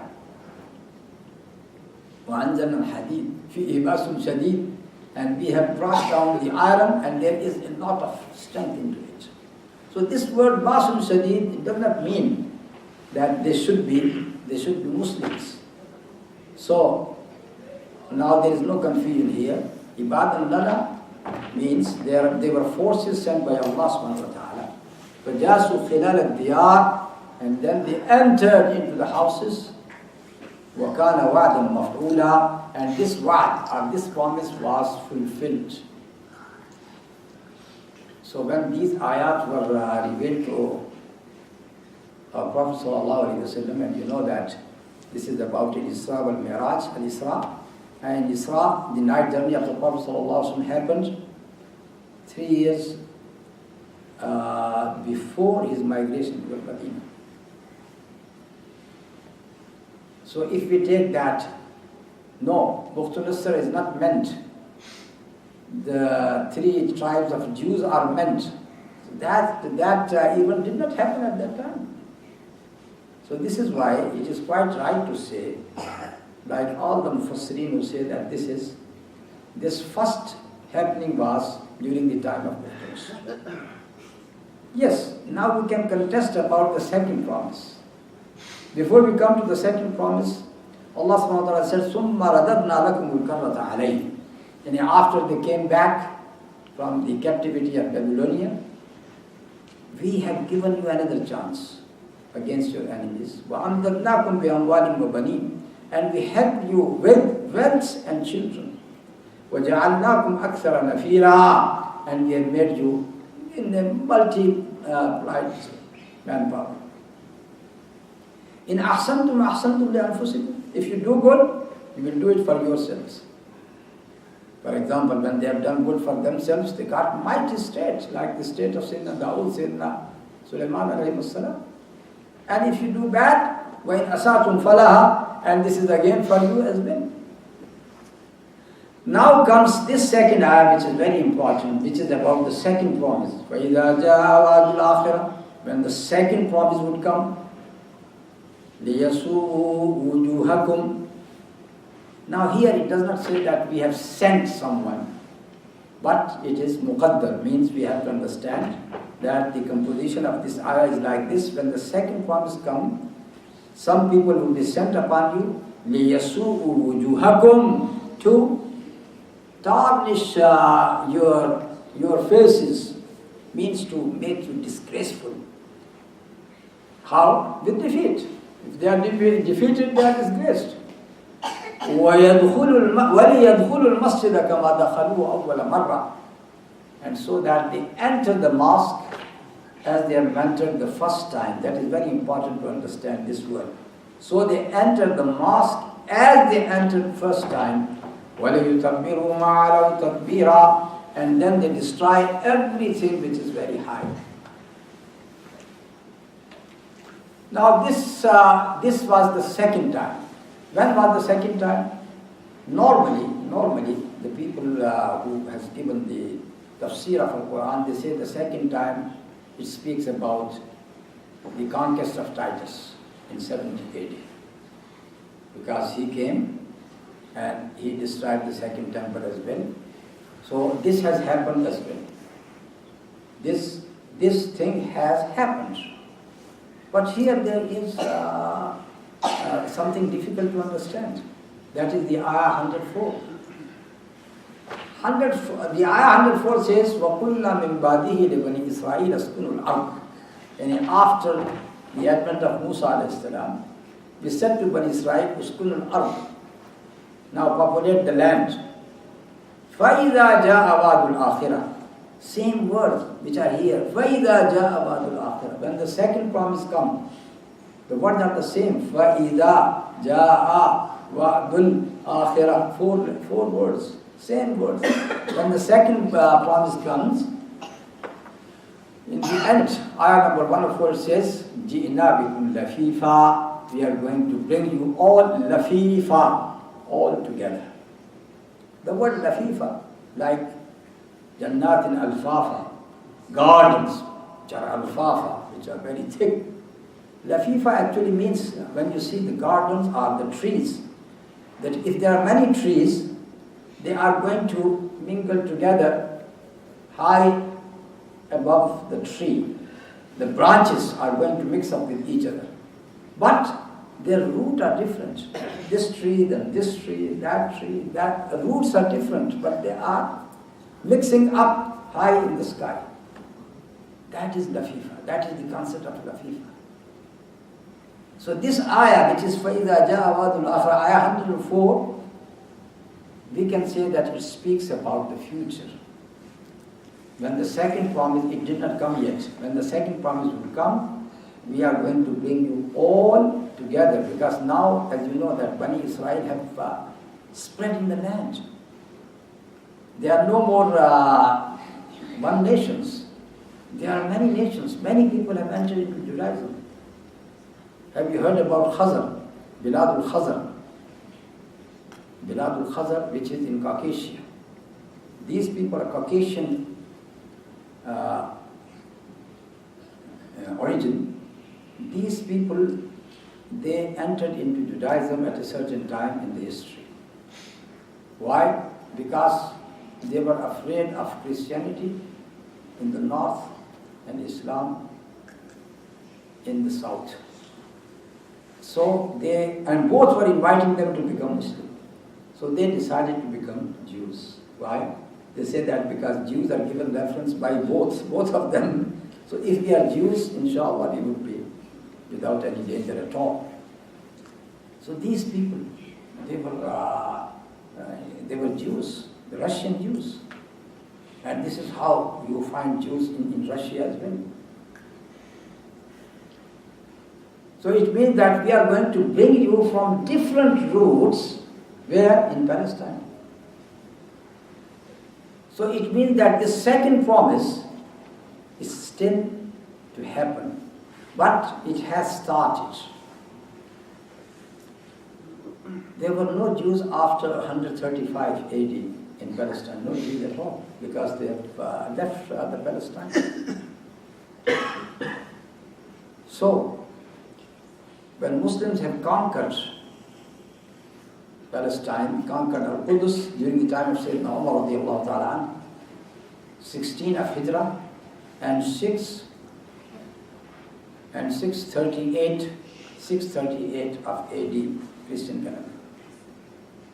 وَأَنزَلْنَا الْحَدِيدَ فِيهِ بَأْسٌ شَدِيدٌ. And we have brought down the iron, and there is a lot of strength into it. So this word Basun Shadid, it does not mean that they should be Muslims. So now there is no confusion here. Ibad al-Lana means they were forces sent by Allah subhanahu wa ta'ala. فَجَاسُوا خِلَالَ الدِّيَارِ. And then they entered into the houses. وَكَانَ وَعْدًا مَفْعُولًا. And this wa'd, or this promise, was fulfilled. So when these ayat were revealed to our Prophet ﷺ, and you know that this is about Al-Isra wal-Mi'raj, Al-Isra. And Isra, the night journey of the Prophet ﷺ happened 3 years before his migration to Medina. So if we take that, no, Bukhtul Nasr is not meant. The 3 tribes of Jews are meant. So that event did not happen at that time. So this is why it is quite right to say, like all the Mufassirin who say that this first happening was during the time of Bukhtul. Yes, now we can contest about the second promise. Before we come to the second promise, Allah subhanahu wa ta'ala said, ثُمَّ رَدَدْنَا لَكُمُ الْكَرَّةَ عَلَيْهِ. And after they came back from the captivity of Babylonia, we have given you another chance against your enemies. وَأَمْدَدْنَاكُمْ بِأَمْوَالٍ وَبَنِينَ. And we helped you with wealth and children. وَجَعَلْنَاكُمْ أَكْثَرَ نَفِيرًا. And we have made you in a multiplied manpower. In ahsantum ahsantum li anfusikum. If you do good, you will do it for yourselves. For example, when they have done good for themselves, they got mighty states, like the state of Sayyidina Dawood, Sayyidina Sulaiman alayhi salam. And if you do bad, وَإِنْ أَسَاتُمْ فَلَهَا. And this is again for you as well. Now comes this second ayah, which is very important, which is about the second promise. وَإِذَا جَاءَ وَعْدُ الْآخِرَةِ. When the second promise would come, لِيَسُوءُ وُجُوهَكُمْ. Now here it does not say that we have sent someone, but it is muqaddar, means we have to understand that the composition of this ayah is like this. When the second promise comes, some people will be sent upon you, لِيَسُوءُ وُجُوهَكُمْ, to tarnish your faces, means to make you disgraceful. How? With defeat. If they are defeated, they are disgraced. وَلِيَدْخُلُوا الْمَسْجِدَ كَمَا دَخَلُوا أَوَّلَ مَرَّةٍ. And so that they enter the mosque as they have entered the first time. That is very important to understand this word. So they enter the mosque as they entered first time. وَلِيُتَبِّرُوا مَا عَلَوْا تَتْبِيرًا. And then they destroy everything which is very high. Now this was the second time. When was the second time? Normally the people who has given the tafsir of the Quran, they say the second time it speaks about the conquest of Titus in 70 AD. Because he came and he destroyed the second temple as well. So this has happened as well. This thing has happened. But here there is something difficult to understand. That is the ayah 104. The ayah 104 says, وَقُلْنَا مِنْ بَعْدِهِ لِبَنِي إِسْرَائِيلَ اسْكُنُوا الْأَرْضَ. And after the advent of Musa alayhi salam, we said to Bani Israil, اسْكُنُوا الْأَرْضَ. Now populate the land. فَإِذَا جَاءَ وَعْدُ الْآخِرَةِ. Same words which are here. فَإِذَا جَاءَ وَعْدُ الْآخِرَةِ. When the second promise comes, the words are the same. فَإِذَا جَاءَ وَعْدُ الْآخِرَةِ. Four words. Same words. When the second promise comes, in the end, ayah number 104 says, جِئْنَا بِكُمْ لَفِيفًا. We are going to bring you all lafifa, all together. The word lafifa, like Jannatin alfafa, gardens, which are alfalfa, which are very thick. Lafifa actually means, when you see the gardens or the trees, that if there are many trees, they are going to mingle together high above the tree. The branches are going to mix up with each other. But their roots are different. This tree, then this tree, that, the roots are different, but they are mixing up high in the sky. That is Lafifa. That is the concept of Lafifa. So this ayah, which is فَإِذَا جَاءَ وَعْدُ الْآخِرَةِ, ayah 104, we can say that it speaks about the future. When the second promise, it did not come yet. When the second promise will come, we are going to bring you all together, because now, as you know, that Bani Israil have spread in the land. There are no more one nations. There are many nations. Many people have entered into Judaism. Have you heard about Khazar, Bilad al-Khazar? Bilad al-Khazar, which is in Caucasia. These people are Caucasian origin. These people, they entered into Judaism at a certain time in the history. Why? Because they were afraid of Christianity in the north and Islam in the south. So and both were inviting them to become Muslim. So they decided to become Jews. Why? They say that because Jews are given reference by both of them. So if we are Jews, inshallah, we would be without any danger at all. So these people, they were Jews, the Russian Jews. And this is how you find Jews in Russia as well. So it means that we are going to bring you from different roots, where? In Palestine. So it means that the second promise is still to happen, but it has started. There were no Jews after 135 AD in Palestine, no Jews at all, because they have left the Palestine. So, when Muslims have conquered Palestine, conquered Al-Qudus during the time of Sayyidina Umar radiallahu ta'ala, 16 of Hijrah and 638 of AD, Christian calendar.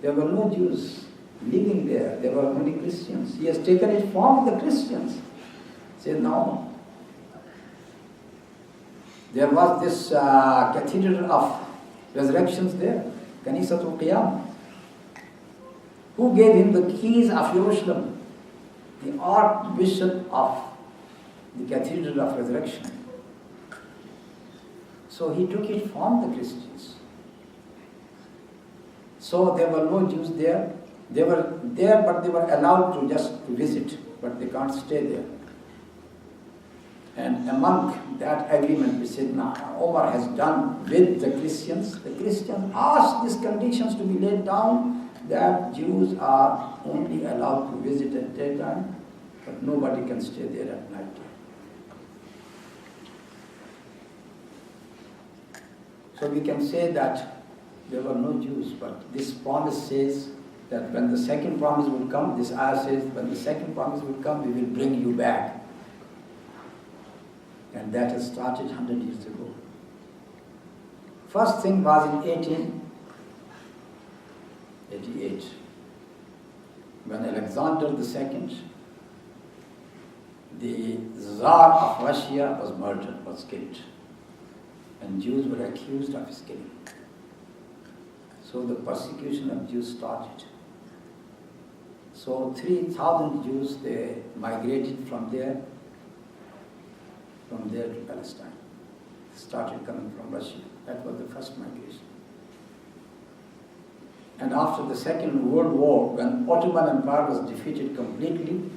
There were no Jews living there, there were only Christians. He has taken it from the Christians. Sayyidina Umar. There was this cathedral of resurrections there, Kanisatul Qiyam. Who gave him the keys of Jerusalem? The Archbishop of the Cathedral of Resurrection. So he took it from the Christians. So there were no Jews there. They were there, but they were allowed to just visit, but they can't stay there. And among that agreement which Sayyidina Umar has done with the Christians asked these conditions to be laid down, that Jews are only allowed to visit at daytime, but nobody can stay there at night. So we can say that there were no Jews, but this promise says that when the second promise will come, this ayah says, when the second promise will come, we will bring you back. And that has started 100 years ago. First thing was in 1888, when Alexander II, the Tsar of Russia, was murdered, was killed. And Jews were accused of his killing. So the persecution of Jews started. So 3,000 Jews, they migrated from there to Palestine. Started coming from Russia. That was the first migration. And after the Second World War, when Ottoman Empire was defeated completely,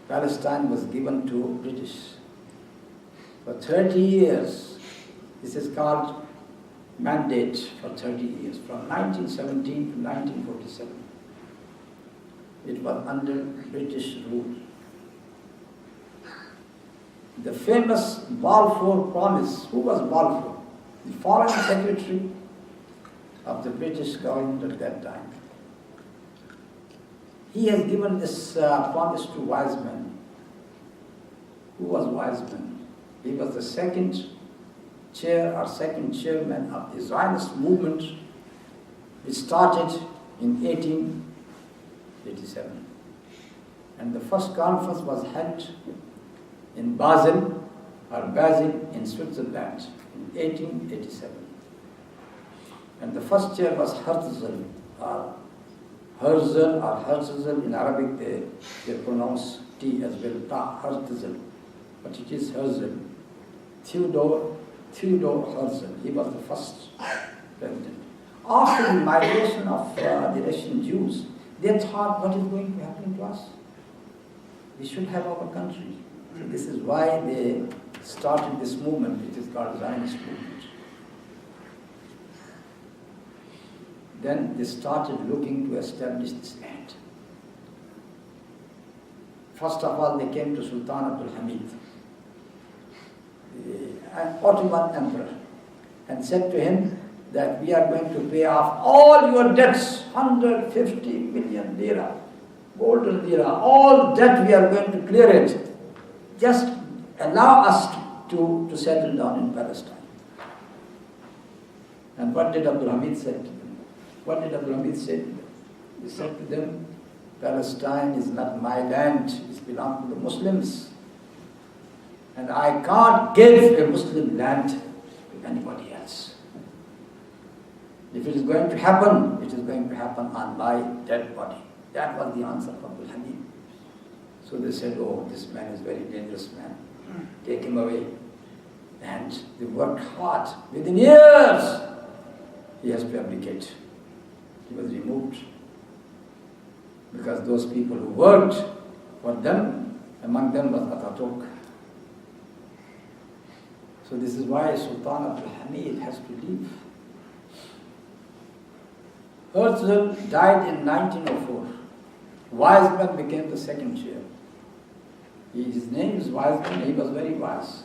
Palestine was given to British. For 30 years, this is called mandate for 30 years, from 1917 to 1947. It was under British rule. the famous Balfour Promise. Who was Balfour? The Foreign Secretary of the British government at that time. He has given this promise to Wiseman. Who was Wiseman? He was the second chairman of the Zionist movement, which started in 1887. And the first conference was held in Basel in Switzerland in 1887. And the first chair was Herzl, or Herzl. In Arabic they pronounce T as well, Herzl, but it is Herzl. Theodor Herzl, he was the first president. After the migration of the Russian Jews, they thought, what is going to happen to us? We should have our country. So this is why they started this movement, which is called Zionist movement. Then they started looking to establish this land. First of all, they came to Sultan Abdul Hamid, an Ottoman emperor, and said to him that we are going to pay off all your debts, 150 million lira, golden lira, all debt we are going to clear it. Just allow us to settle down in Palestine. And what did Abdul Hamid say to them? What did Abdul Hamid say to them? He said to them, Palestine is not my land, it belongs to the Muslims. And I can't give a Muslim land to anybody else. If it is going to happen, it is going to happen on my dead body. That was the answer from Abdul Hamid. So they said, oh, this man is a very dangerous man. Take him away. And they worked hard. Within years, he has to abdicate. He was removed. Because those people who worked for them, among them was Ataturk. So this is why Sultan Abdul Hamid has to leave. Herzl died in 1904. Wiseman became the second chair. His name is Wiseman, he was very wise.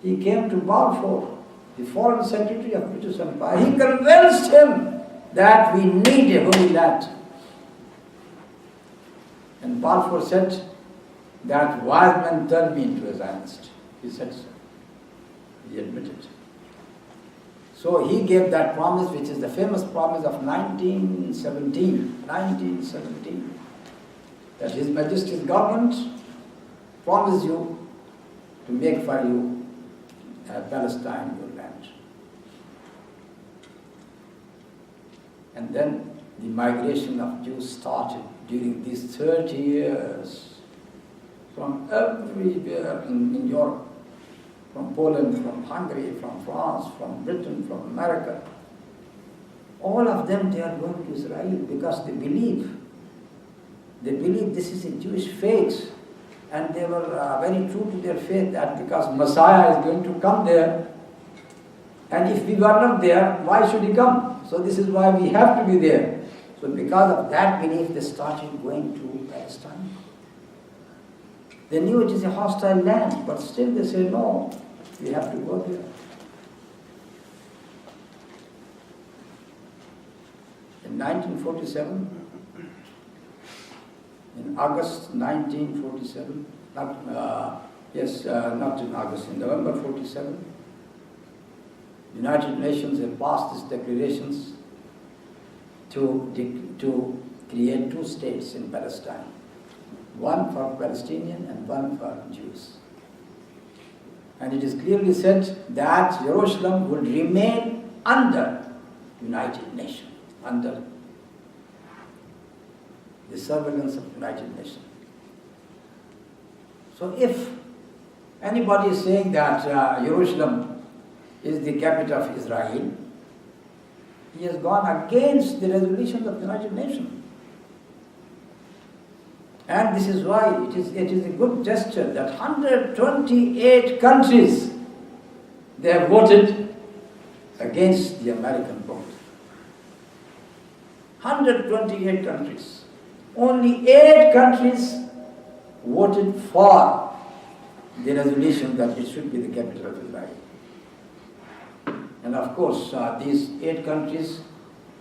He came to Balfour, the Foreign Secretary of British Empire. He convinced him that we need a holy land. And Balfour said that Wiseman turned me into a Zionist. He said so. He admitted. So he gave that promise, which is the famous promise of 1917, that His Majesty's government promised you to make for you Palestine your land. And then the migration of Jews started during these 30 years from everywhere in Europe, from Poland, from Hungary, from France, from Britain, from America. All of them, they are going to Israel because they believe this is a Jewish faith. And they were very true to their faith that because Messiah is going to come there, and if we were not there, why should he come? So this is why we have to be there. So because of that belief, they started going to Palestine. They knew it is a hostile land, but still they say, no, we have to go there. In 1947, in August 1947, not in August, in November 47, the United Nations have passed these declarations to create two states in Palestine. One for Palestinian and one for Jews. And it is clearly said that Jerusalem would remain under United Nations, under the surveillance of United Nations. So if anybody is saying that Jerusalem is the capital of Israel, he has gone against the resolutions of the United Nations. And this is why it is a good gesture that 128 countries, they have voted against the American vote. 128 countries. Only 8 countries voted for the resolution that it should be the capital of Israel. And of course, these 8 countries,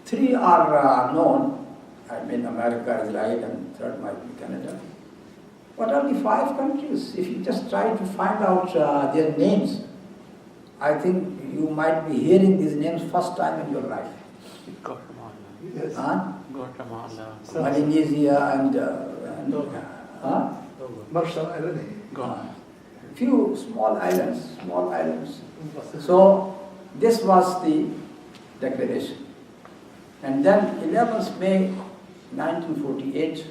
3 are known, I mean America, Israel, and third might be Canada. What are the 5 countries? If you just try to find out their names, I think you might be hearing these names first time in your life. Guatemala. Yes. Guatemala. Melanesia and Marshall Islands. few small islands. So this was the declaration. And then 11th May 1948,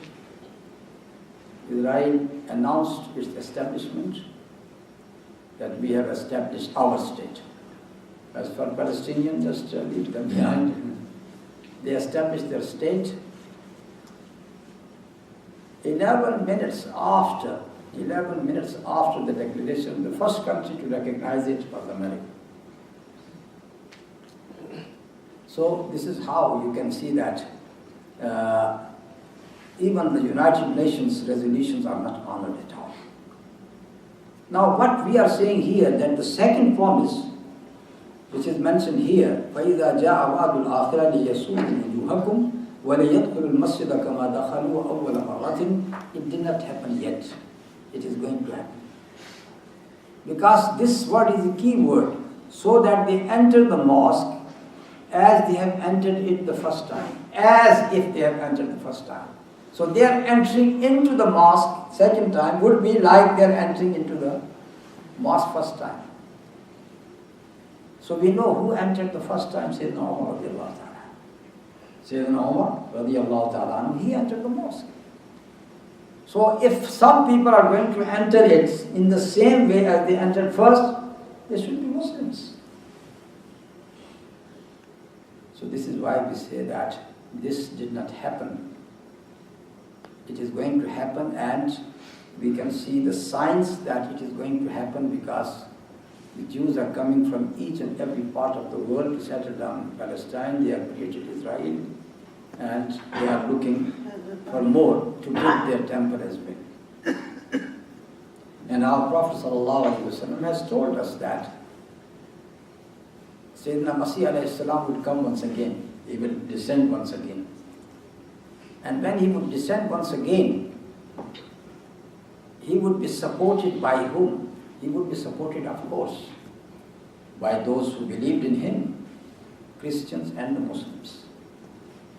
Israel announced its establishment, that we have established our state. As for Palestinians, just leave them behind. They established their state. 11 minutes after the declaration, the first country to recognize it was America. So this is how you can see that even the United Nations resolutions are not honored at all. Now what we are saying here, that the second promise, which is mentioned here, فَإِذَا جَاءَ وَعْدُ الْآخِرَةِ لِيَسُوءُ وُجُوهَكُمْ وَلَيَدْخُلُوا الْمَسْجِدَ كَمَا دَخَلُوا أَوَّلَ مَرَّةٍ, it did not happen yet. It is going to happen. Because this word is a key word, so that they enter the mosque as they have entered it the first time, as if they have entered the first time. So their entering into the mosque second time would be like their entering into the mosque first time. So we know who entered the first time, Sayyidina Umar radiallahu ta'ala. Sayyidina Umar radiallahu ta'ala, he entered the mosque. So if some people are going to enter it in the same way as they entered first, they should be Muslims. So this is why we say that this did not happen. It is going to happen, and we can see the signs that it is going to happen, because the Jews are coming from each and every part of the world to settle down in Palestine. They have created Israel, and they are looking for more to build their temple as well. And our Prophet ﷺ has told us that Sayyidina Masih alayhi salam would come once again. He will descend once again. And when he would descend once again, he would be supported by whom? He would be supported, of course, by those who believed in him, Christians and the Muslims.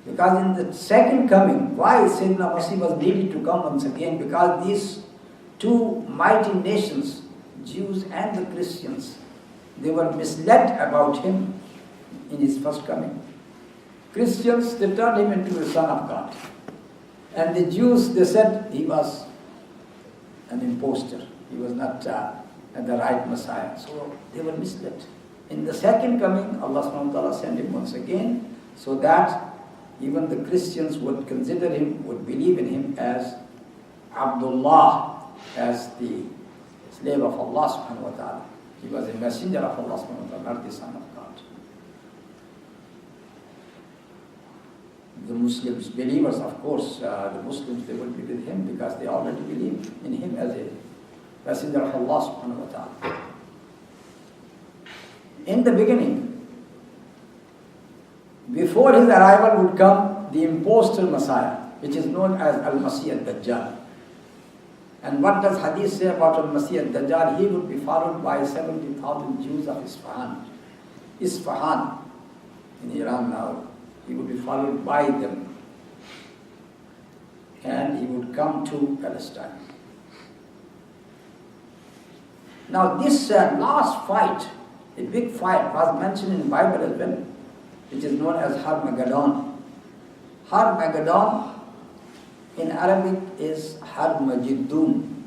Because in the second coming, why Sayyidina Masih was needed to come once again? Because these two mighty nations, Jews and the Christians, they were misled about him in his first coming. Christians, they turned him into the Son of God. And the Jews, they said he was an impostor. He was not the right Messiah. So they were misled. In the second coming, Allah subhanahu wa ta'ala sent him once again, so that even the Christians would consider him, would believe in him as Abdullah, as the slave of Allah subhanahu wa ta'ala. He was a messenger of Allah subhanahu wa ta'ala, not the Son of God. The Muslims, believers, of course, the Muslims, they will be with him because they already believe in him as a messenger of Allah subhanahu wa ta'ala. In the beginning, before his arrival would come the impostor Messiah, which is known as Al-Masih al-Dajjal. And what does Hadith say about Al-Masih al-Dajjal? He would be followed by 70,000 Jews of Isfahan, in Iran now. He would be followed by them, and he would come to Palestine. Now this last fight, a big fight, was mentioned in the Bible as well, which is known as Harmageddon. Harmageddon in Arabic is Harmajiddun.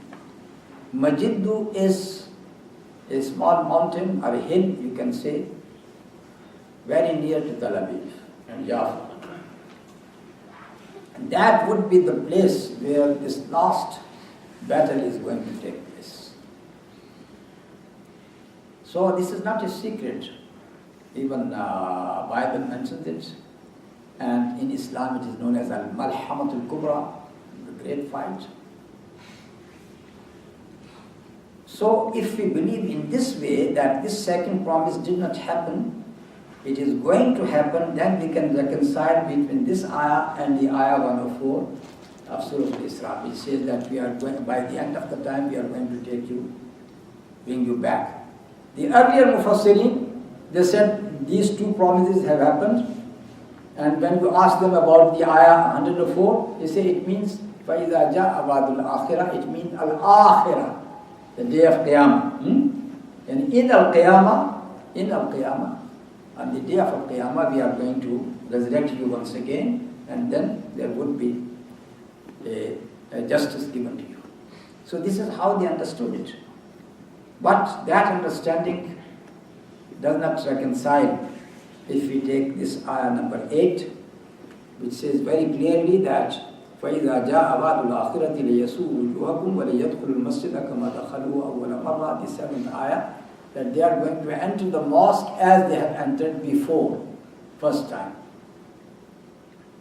Majiddu is a small mountain or a hill, you can say, very near to Tel Aviv and Jaffa. And that would be the place where this last battle is going to take place. So this is not a secret. Even Bible mentions it. And in Islam it is known as Al-Malhamatul Kubra, the great fight. So if we believe in this way that this second promise did not happen, it is going to happen, then we can reconcile between this ayah and the ayah 104 of Surah Al-Isra, which says that we are going, by the end of the time, we are going to bring you back. The earlier Mufassirin, they said these two promises have happened, and when you ask them about the ayah 104, they say it means فَإِذَا جَاءَ وَعْدُ الْآخِرَةِ, it means al-akhirah, the day of Qiyamah. And in al-Qiyamah, on the day of al-Qiyamah, we are going to resurrect you once again, and then there would be a justice given to you. So this is how they understood it. But that understanding does not reconcile if we take this ayah number 8, which says very clearly that فَإِذَا جَاءَ وَعْدُ الْآخِرَةِ لِيَسُوءُ وُجُوهَكُمْ وَلِيَدْخُلُوا الْمَسْجِدَ كَمَا دَخَلُوا أَوَّلَ مَرَّةٍ, the 7th ayah, that they are going to enter the mosque as they have entered before, first time.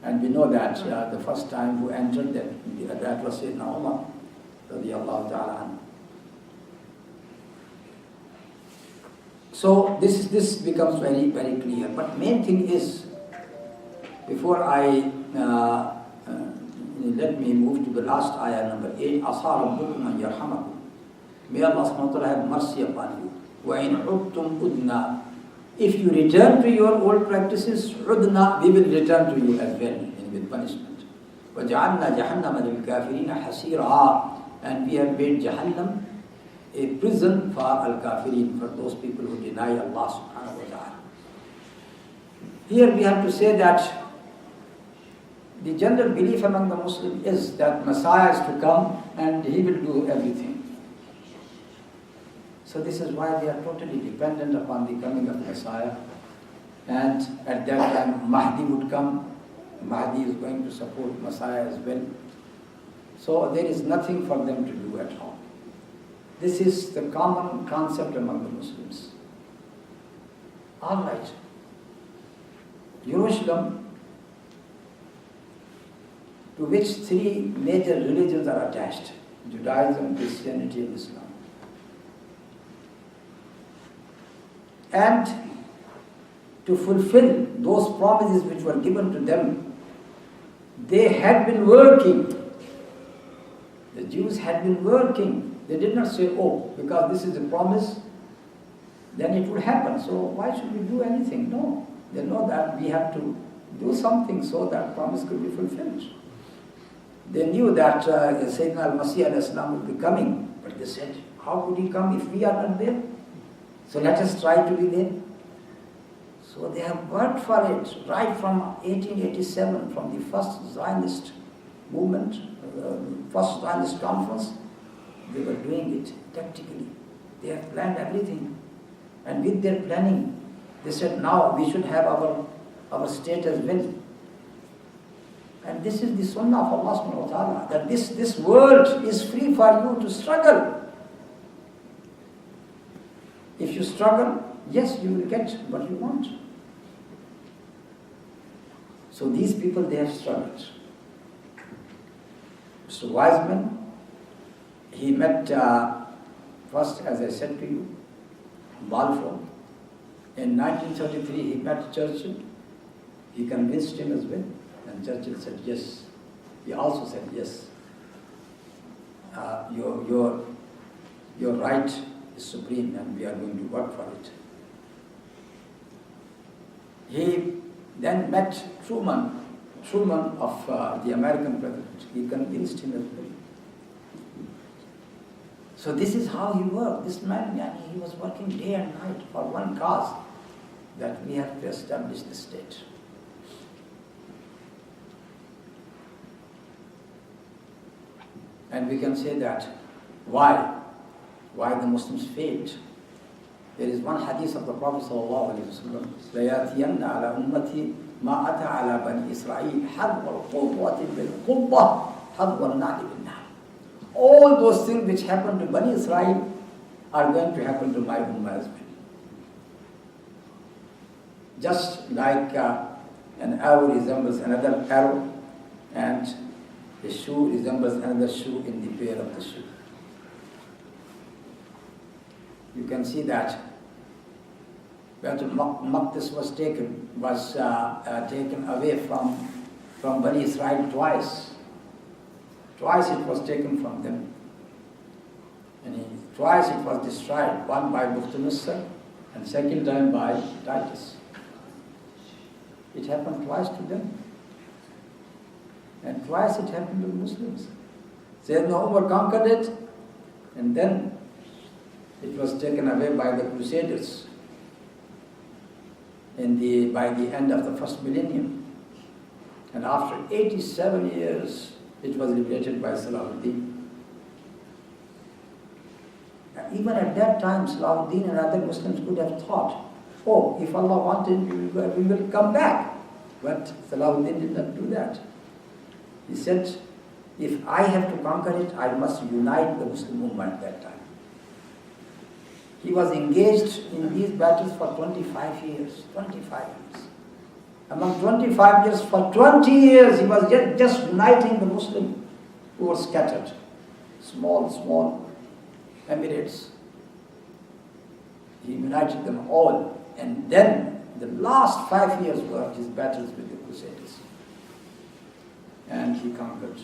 And we know that the first time who entered that was Sayyidina Umar radiyallahu ta'ala anhu. So this becomes very, very clear. But main thing is, before I let me move to the last ayah number 8, أَصَى رَبُّكُمْ أَنْ يَرْحَمَكُمْ. May Allah subhanahu wa ta'ala have mercy upon you. وَإِنْ عُدْتُمْ أُدْنَا. If you return to your old practices, عُدْنَا, we will return to you as well with punishment. وَجَعَلْنَا جَهَنَّمَ لِلْكَافِرِينَ حَسِيرًا. And we have made Jahannam a prison for al-kafirin, for those people who deny Allah subhanahu wa ta'ala. Here we have to say that the general belief among the Muslims is that Messiah is to come and he will do everything. So this is why we are totally dependent upon the coming of Messiah. And at that time Mahdi would come. Mahdi is going to support Messiah as well. So there is nothing for them to do at all. This is the common concept among the Muslims. All right. Jerusalem, to which three major religions are attached: Judaism, Christianity, and Islam. And to fulfill those promises which were given to them, they had been working. The Jews had been working. They did not say, oh, because this is a promise, then it will happen. So why should we do anything? No. They know that we have to do something so that promise could be fulfilled. They knew that Sayyidina al-Masih al-Islam would be coming. But they said, how could he come if we are not there? So let us try to be there. So they have worked for it right from 1887, from the first Zionist movement, first Zionist conference. They were doing it tactically. They have planned everything. And with their planning, they said, now we should have our state as well. And this is the sunnah of Allah subhanahu wa ta'ala, that this world is free for you to struggle. If you struggle, yes, you will get what you want. So these people, they have struggled. Mr. Wiseman, he met first, as I said to you, Balfour. In 1933, he met Churchill. He convinced him as well. And Churchill said yes. He also said yes. Your right is supreme, and we are going to work for it. He then met Truman of the American president. He convinced him as well. So this is how he worked. This man, he was working day and night for one cause, that we have to establish the state. And we can say that why the Muslims failed. There is one hadith of the Prophet sallallahu alaihi wasallam: لَيَأْتِيَنَّ عَلَى أُمَّتِي مَا أَتَى عَلى بَنِي إِسْرَائِيلَ حَذْوَ الْقُوَّةِ بِالْقُوَّةِ حَذْوَ النَّعْلِ بِالنَّعْلِ. All those things which happened to Bani Israil are going to happen to my ummah as well. Just like an arrow resembles another arrow, and a shoe resembles another shoe in the pair of the shoe. You can see that Baitul Maqdis was taken away from Bani Israil twice. Twice it was taken from them. And twice it was destroyed, one by Bukhtanusar and second time by Titus. It happened twice to them. And twice it happened to the Muslims. Sayyidina Umar conquered it, and then it was taken away by the Crusaders by the end of the first millennium. And after 87 years, it was liberated by Salahuddin. And even at that time, Salahuddin and other Muslims could have thought, oh, if Allah wanted, we will come back. But Salahuddin did not do that. He said, if I have to conquer it, I must unite the Muslim Ummah at that time. He was engaged in these battles for 25 years. 25 years. Among 25 years, for 20 years, he was just uniting the Muslims who were scattered. Small emirates. He united them all. And then the last 5 years were his battles with the Crusaders. And he conquered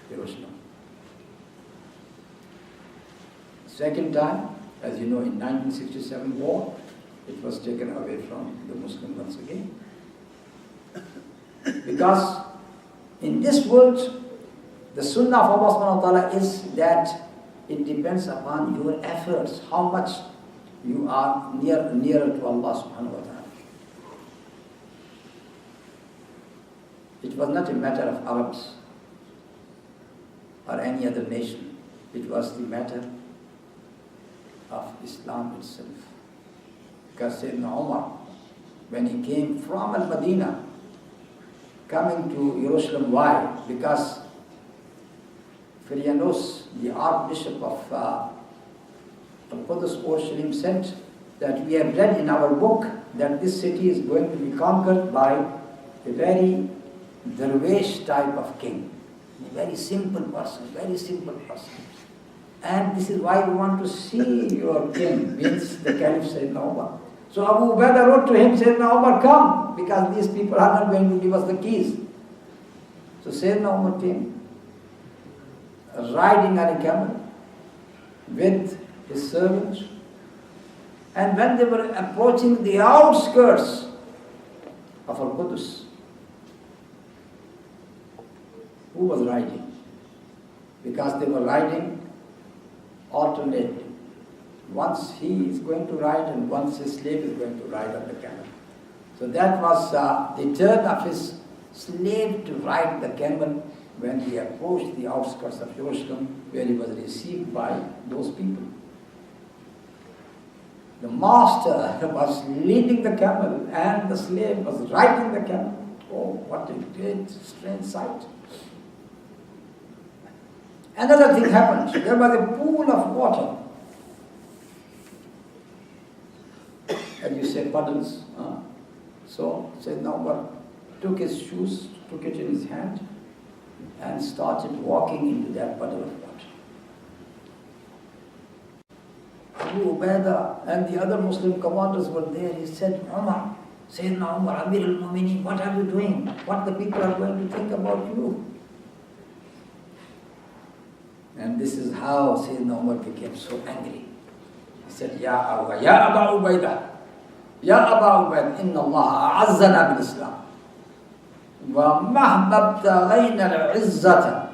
Jerusalem. Second time, as you know, in 1967 war, it was taken away from the Muslim once again. Because in this world, the sunnah of Allah subhanahu wa ta'ala is that it depends upon your efforts, how much you are nearer to Allah subhanahu wa ta'ala. It was not a matter of Arabs or any other nation. It was the matter of Islam itself. Because Sayyidina Umar, when he came from Al-Madinah, coming to Jerusalem, why? Because Firianos, the Archbishop of Al-Qudus Urushalim, said that we have read in our book that this city is going to be conquered by a very dervish type of king, a very simple person. And this is why we want to see your king, means the Caliph Sayyidina Umar. So Abu Ubaidah wrote to him, Sayyidina Umar, come, because these people are not going to give us the keys. So Sayyidina Umar came, riding on a camel with his servants. And when they were approaching the outskirts of Al-Qudus, who was riding? Because they were riding alternately. Once he is going to ride and once his slave is going to ride on the camel. So that was the turn of his slave to ride the camel when he approached the outskirts of Jerusalem, where he was received by those people. The master was leading the camel and the slave was riding the camel. Oh, what a great, strange sight. Another thing happened. There was a pool of water. As you say, puddles. So Sayyidina Umar took his shoes, took it in his hand, and started walking into that puddle of water. Abu Ubaidah and the other Muslim commanders were there. He said, Umar, Sayyidina Umar, Amir al-Mu'mineen, what are you doing? What the people are going to think about you? And this is how Sayyidina Umar became so angry. He said, Ya Aba Ubaidah, Ya Aba Ubaidah, Inna Allah a'azzana bil-Islam. وَمَهْمَا ابْتَغَيْنَا الْعِزَّةَ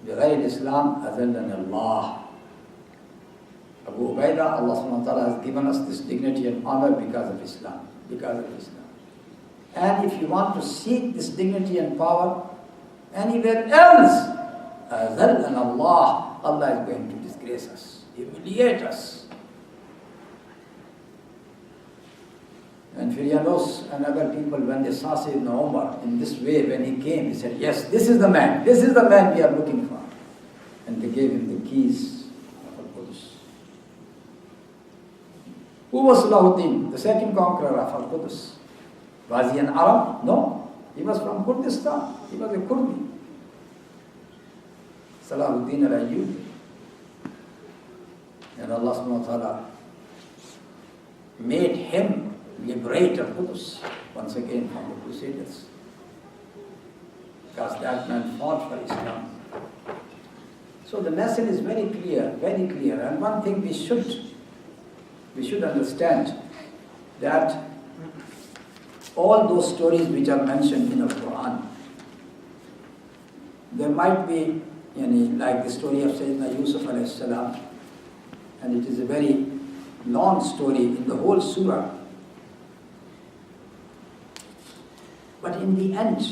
بِغَيْرِ الْإِسْلَامِ أَذَلَّنَا اللَّهُ. Abu Ubaidah, Allah subhanahu wa ta'ala has given us this dignity and honor because of Islam. And if you want to seek this dignity and power anywhere else, أَذَلَّنَا اللَّهُ, Allah is going to disgrace us, humiliate us. And Firianos and other people, when they saw Sayyidina Umar in this way, when he came, he said, yes, this is the man we are looking for. And they gave him the keys of Al-Qudus. Who was Salahuddin, the second conqueror of Al-Qudus? Was he an Arab? No. He was from Kurdistan. He was a Kurdi. Salahuddin al-Ayyubi. And Allah subhanahu wa ta'ala made him liberator Qudus once again from the Crusaders. Because that man fought for Islam. So the lesson is very clear, very clear. And one thing we should understand that all those stories which are mentioned in the Quran, there might be, like the story of Sayyidina Yusuf alayhi salam, and it is a very long story in the whole surah. But in the end,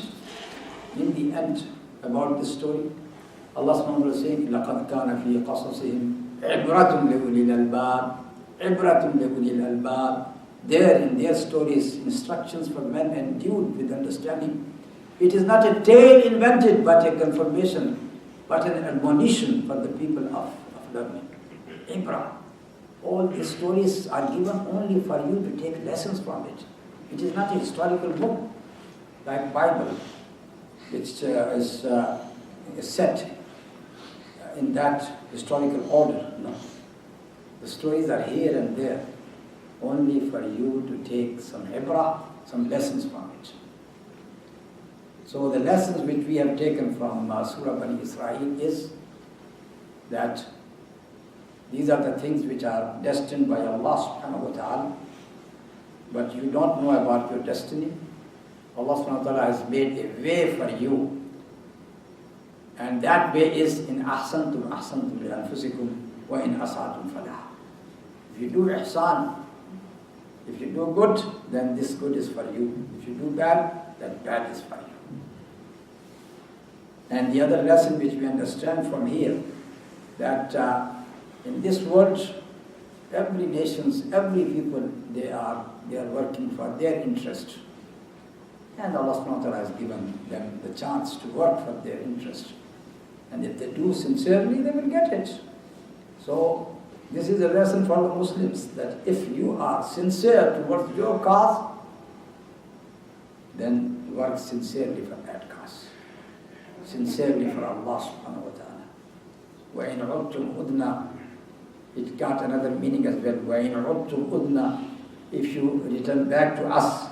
about the story, Allah subhanahu wa ta'ala is saying, لَقَدْ كَانَ فِي قَصَصِهِمْ عِبْرَةٌ لِأُولِي الْأَلْبَابِ عِبْرَةٌ لِأُولِي الْأَلْبَابِ. There in their stories, instructions for men endued with understanding. It is not a tale invented, but a confirmation, but an admonition for the people of learning. Ibrah. All these stories are given only for you to take lessons from it. It is not a historical book like Bible, which is set in that historical order. No. The stories are here and there, only for you to take some ibrah, some lessons from it. So the lessons which we have taken from Surah Bani Israil is that these are the things which are destined by Allah subhanahu wa ta'ala, but you don't know about your destiny. Allah subhanahu wa ta'ala has made a way for you, and that way is in ahsantum ahsantum li anfusikum wa in asatum falah. If you do ihsan, if you do good, then this good is for you. If you do bad, then bad is for you. And the other lesson which we understand from here, that in this world, every nations, every people, they are working for their interest. And Allah subhanahu wa ta'ala has given them the chance to work for their interest. And if they do sincerely, they will get it. So this is a lesson for the Muslims, that if you are sincere towards your cause, then work sincerely for that cause. Sincerely for Allah subhanahu wa ta'ala. وَإِنْ عُدْتُمْ أُدْنَا. It got another meaning as well. وَإِنْ عُدْتُمْ أُدْنَا. If you return back to us,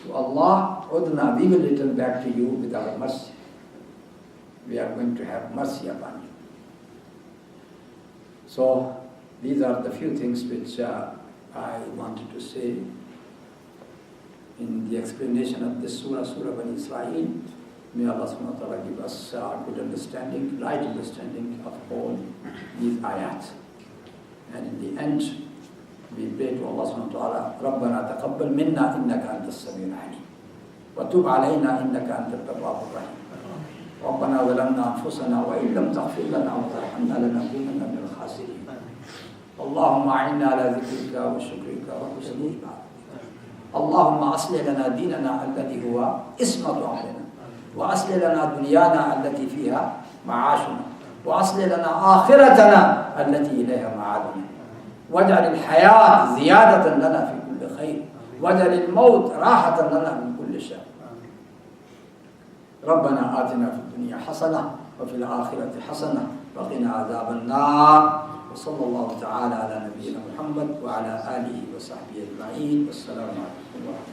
to Allah, udna, we will return back to you with our mercy. We are going to have mercy upon you. So these are the few things which I wanted to say in the explanation of this surah, Surah Bani Israil. May Allah subhanahu wa ta'ala give us good understanding, right understanding of all these ayat. And in the end, we pray to Allah subhanahu wa ta'ala, رَبَّنَا تَقَبَّلْ مِنَّا إِنَّكَ أَنْتَ السَّمِيعُ الْعَلِيمُ وَتُبْ عَلَيْنَا إِنَّكَ أَنْتَ التَّوَّابُ الرَّحِيمُ رَبَّنَا ظَلَمْنَا أَنفُسَنَا وَإِن لَّمْ تَغْفِرْ لَنَا وَتَرْحَمْنَا لَنَكُونَنَّ مِنَ الْخَاسِرِينَ اللهم أعنا على ذكرك وشكرك وحسن عبادتك اللهم أصلح لنا ديننا الذي هو عصمة أمرنا وأصلح لنا دنيانا التي فيها معاشنا وأصلح لنا آخرتنا التي إليها معادنا واجعل الحياة زيادة لنا في كل خير واجعل الموت راحة لنا من كل شر ربنا آتنا في الدنيا حسنة وفي الآخرة حسنة وقنا عذاب النار وصلى الله تعالى على نبينا محمد وعلى آله وصحبه أجمعين والسلام عليكم ورحمة الله.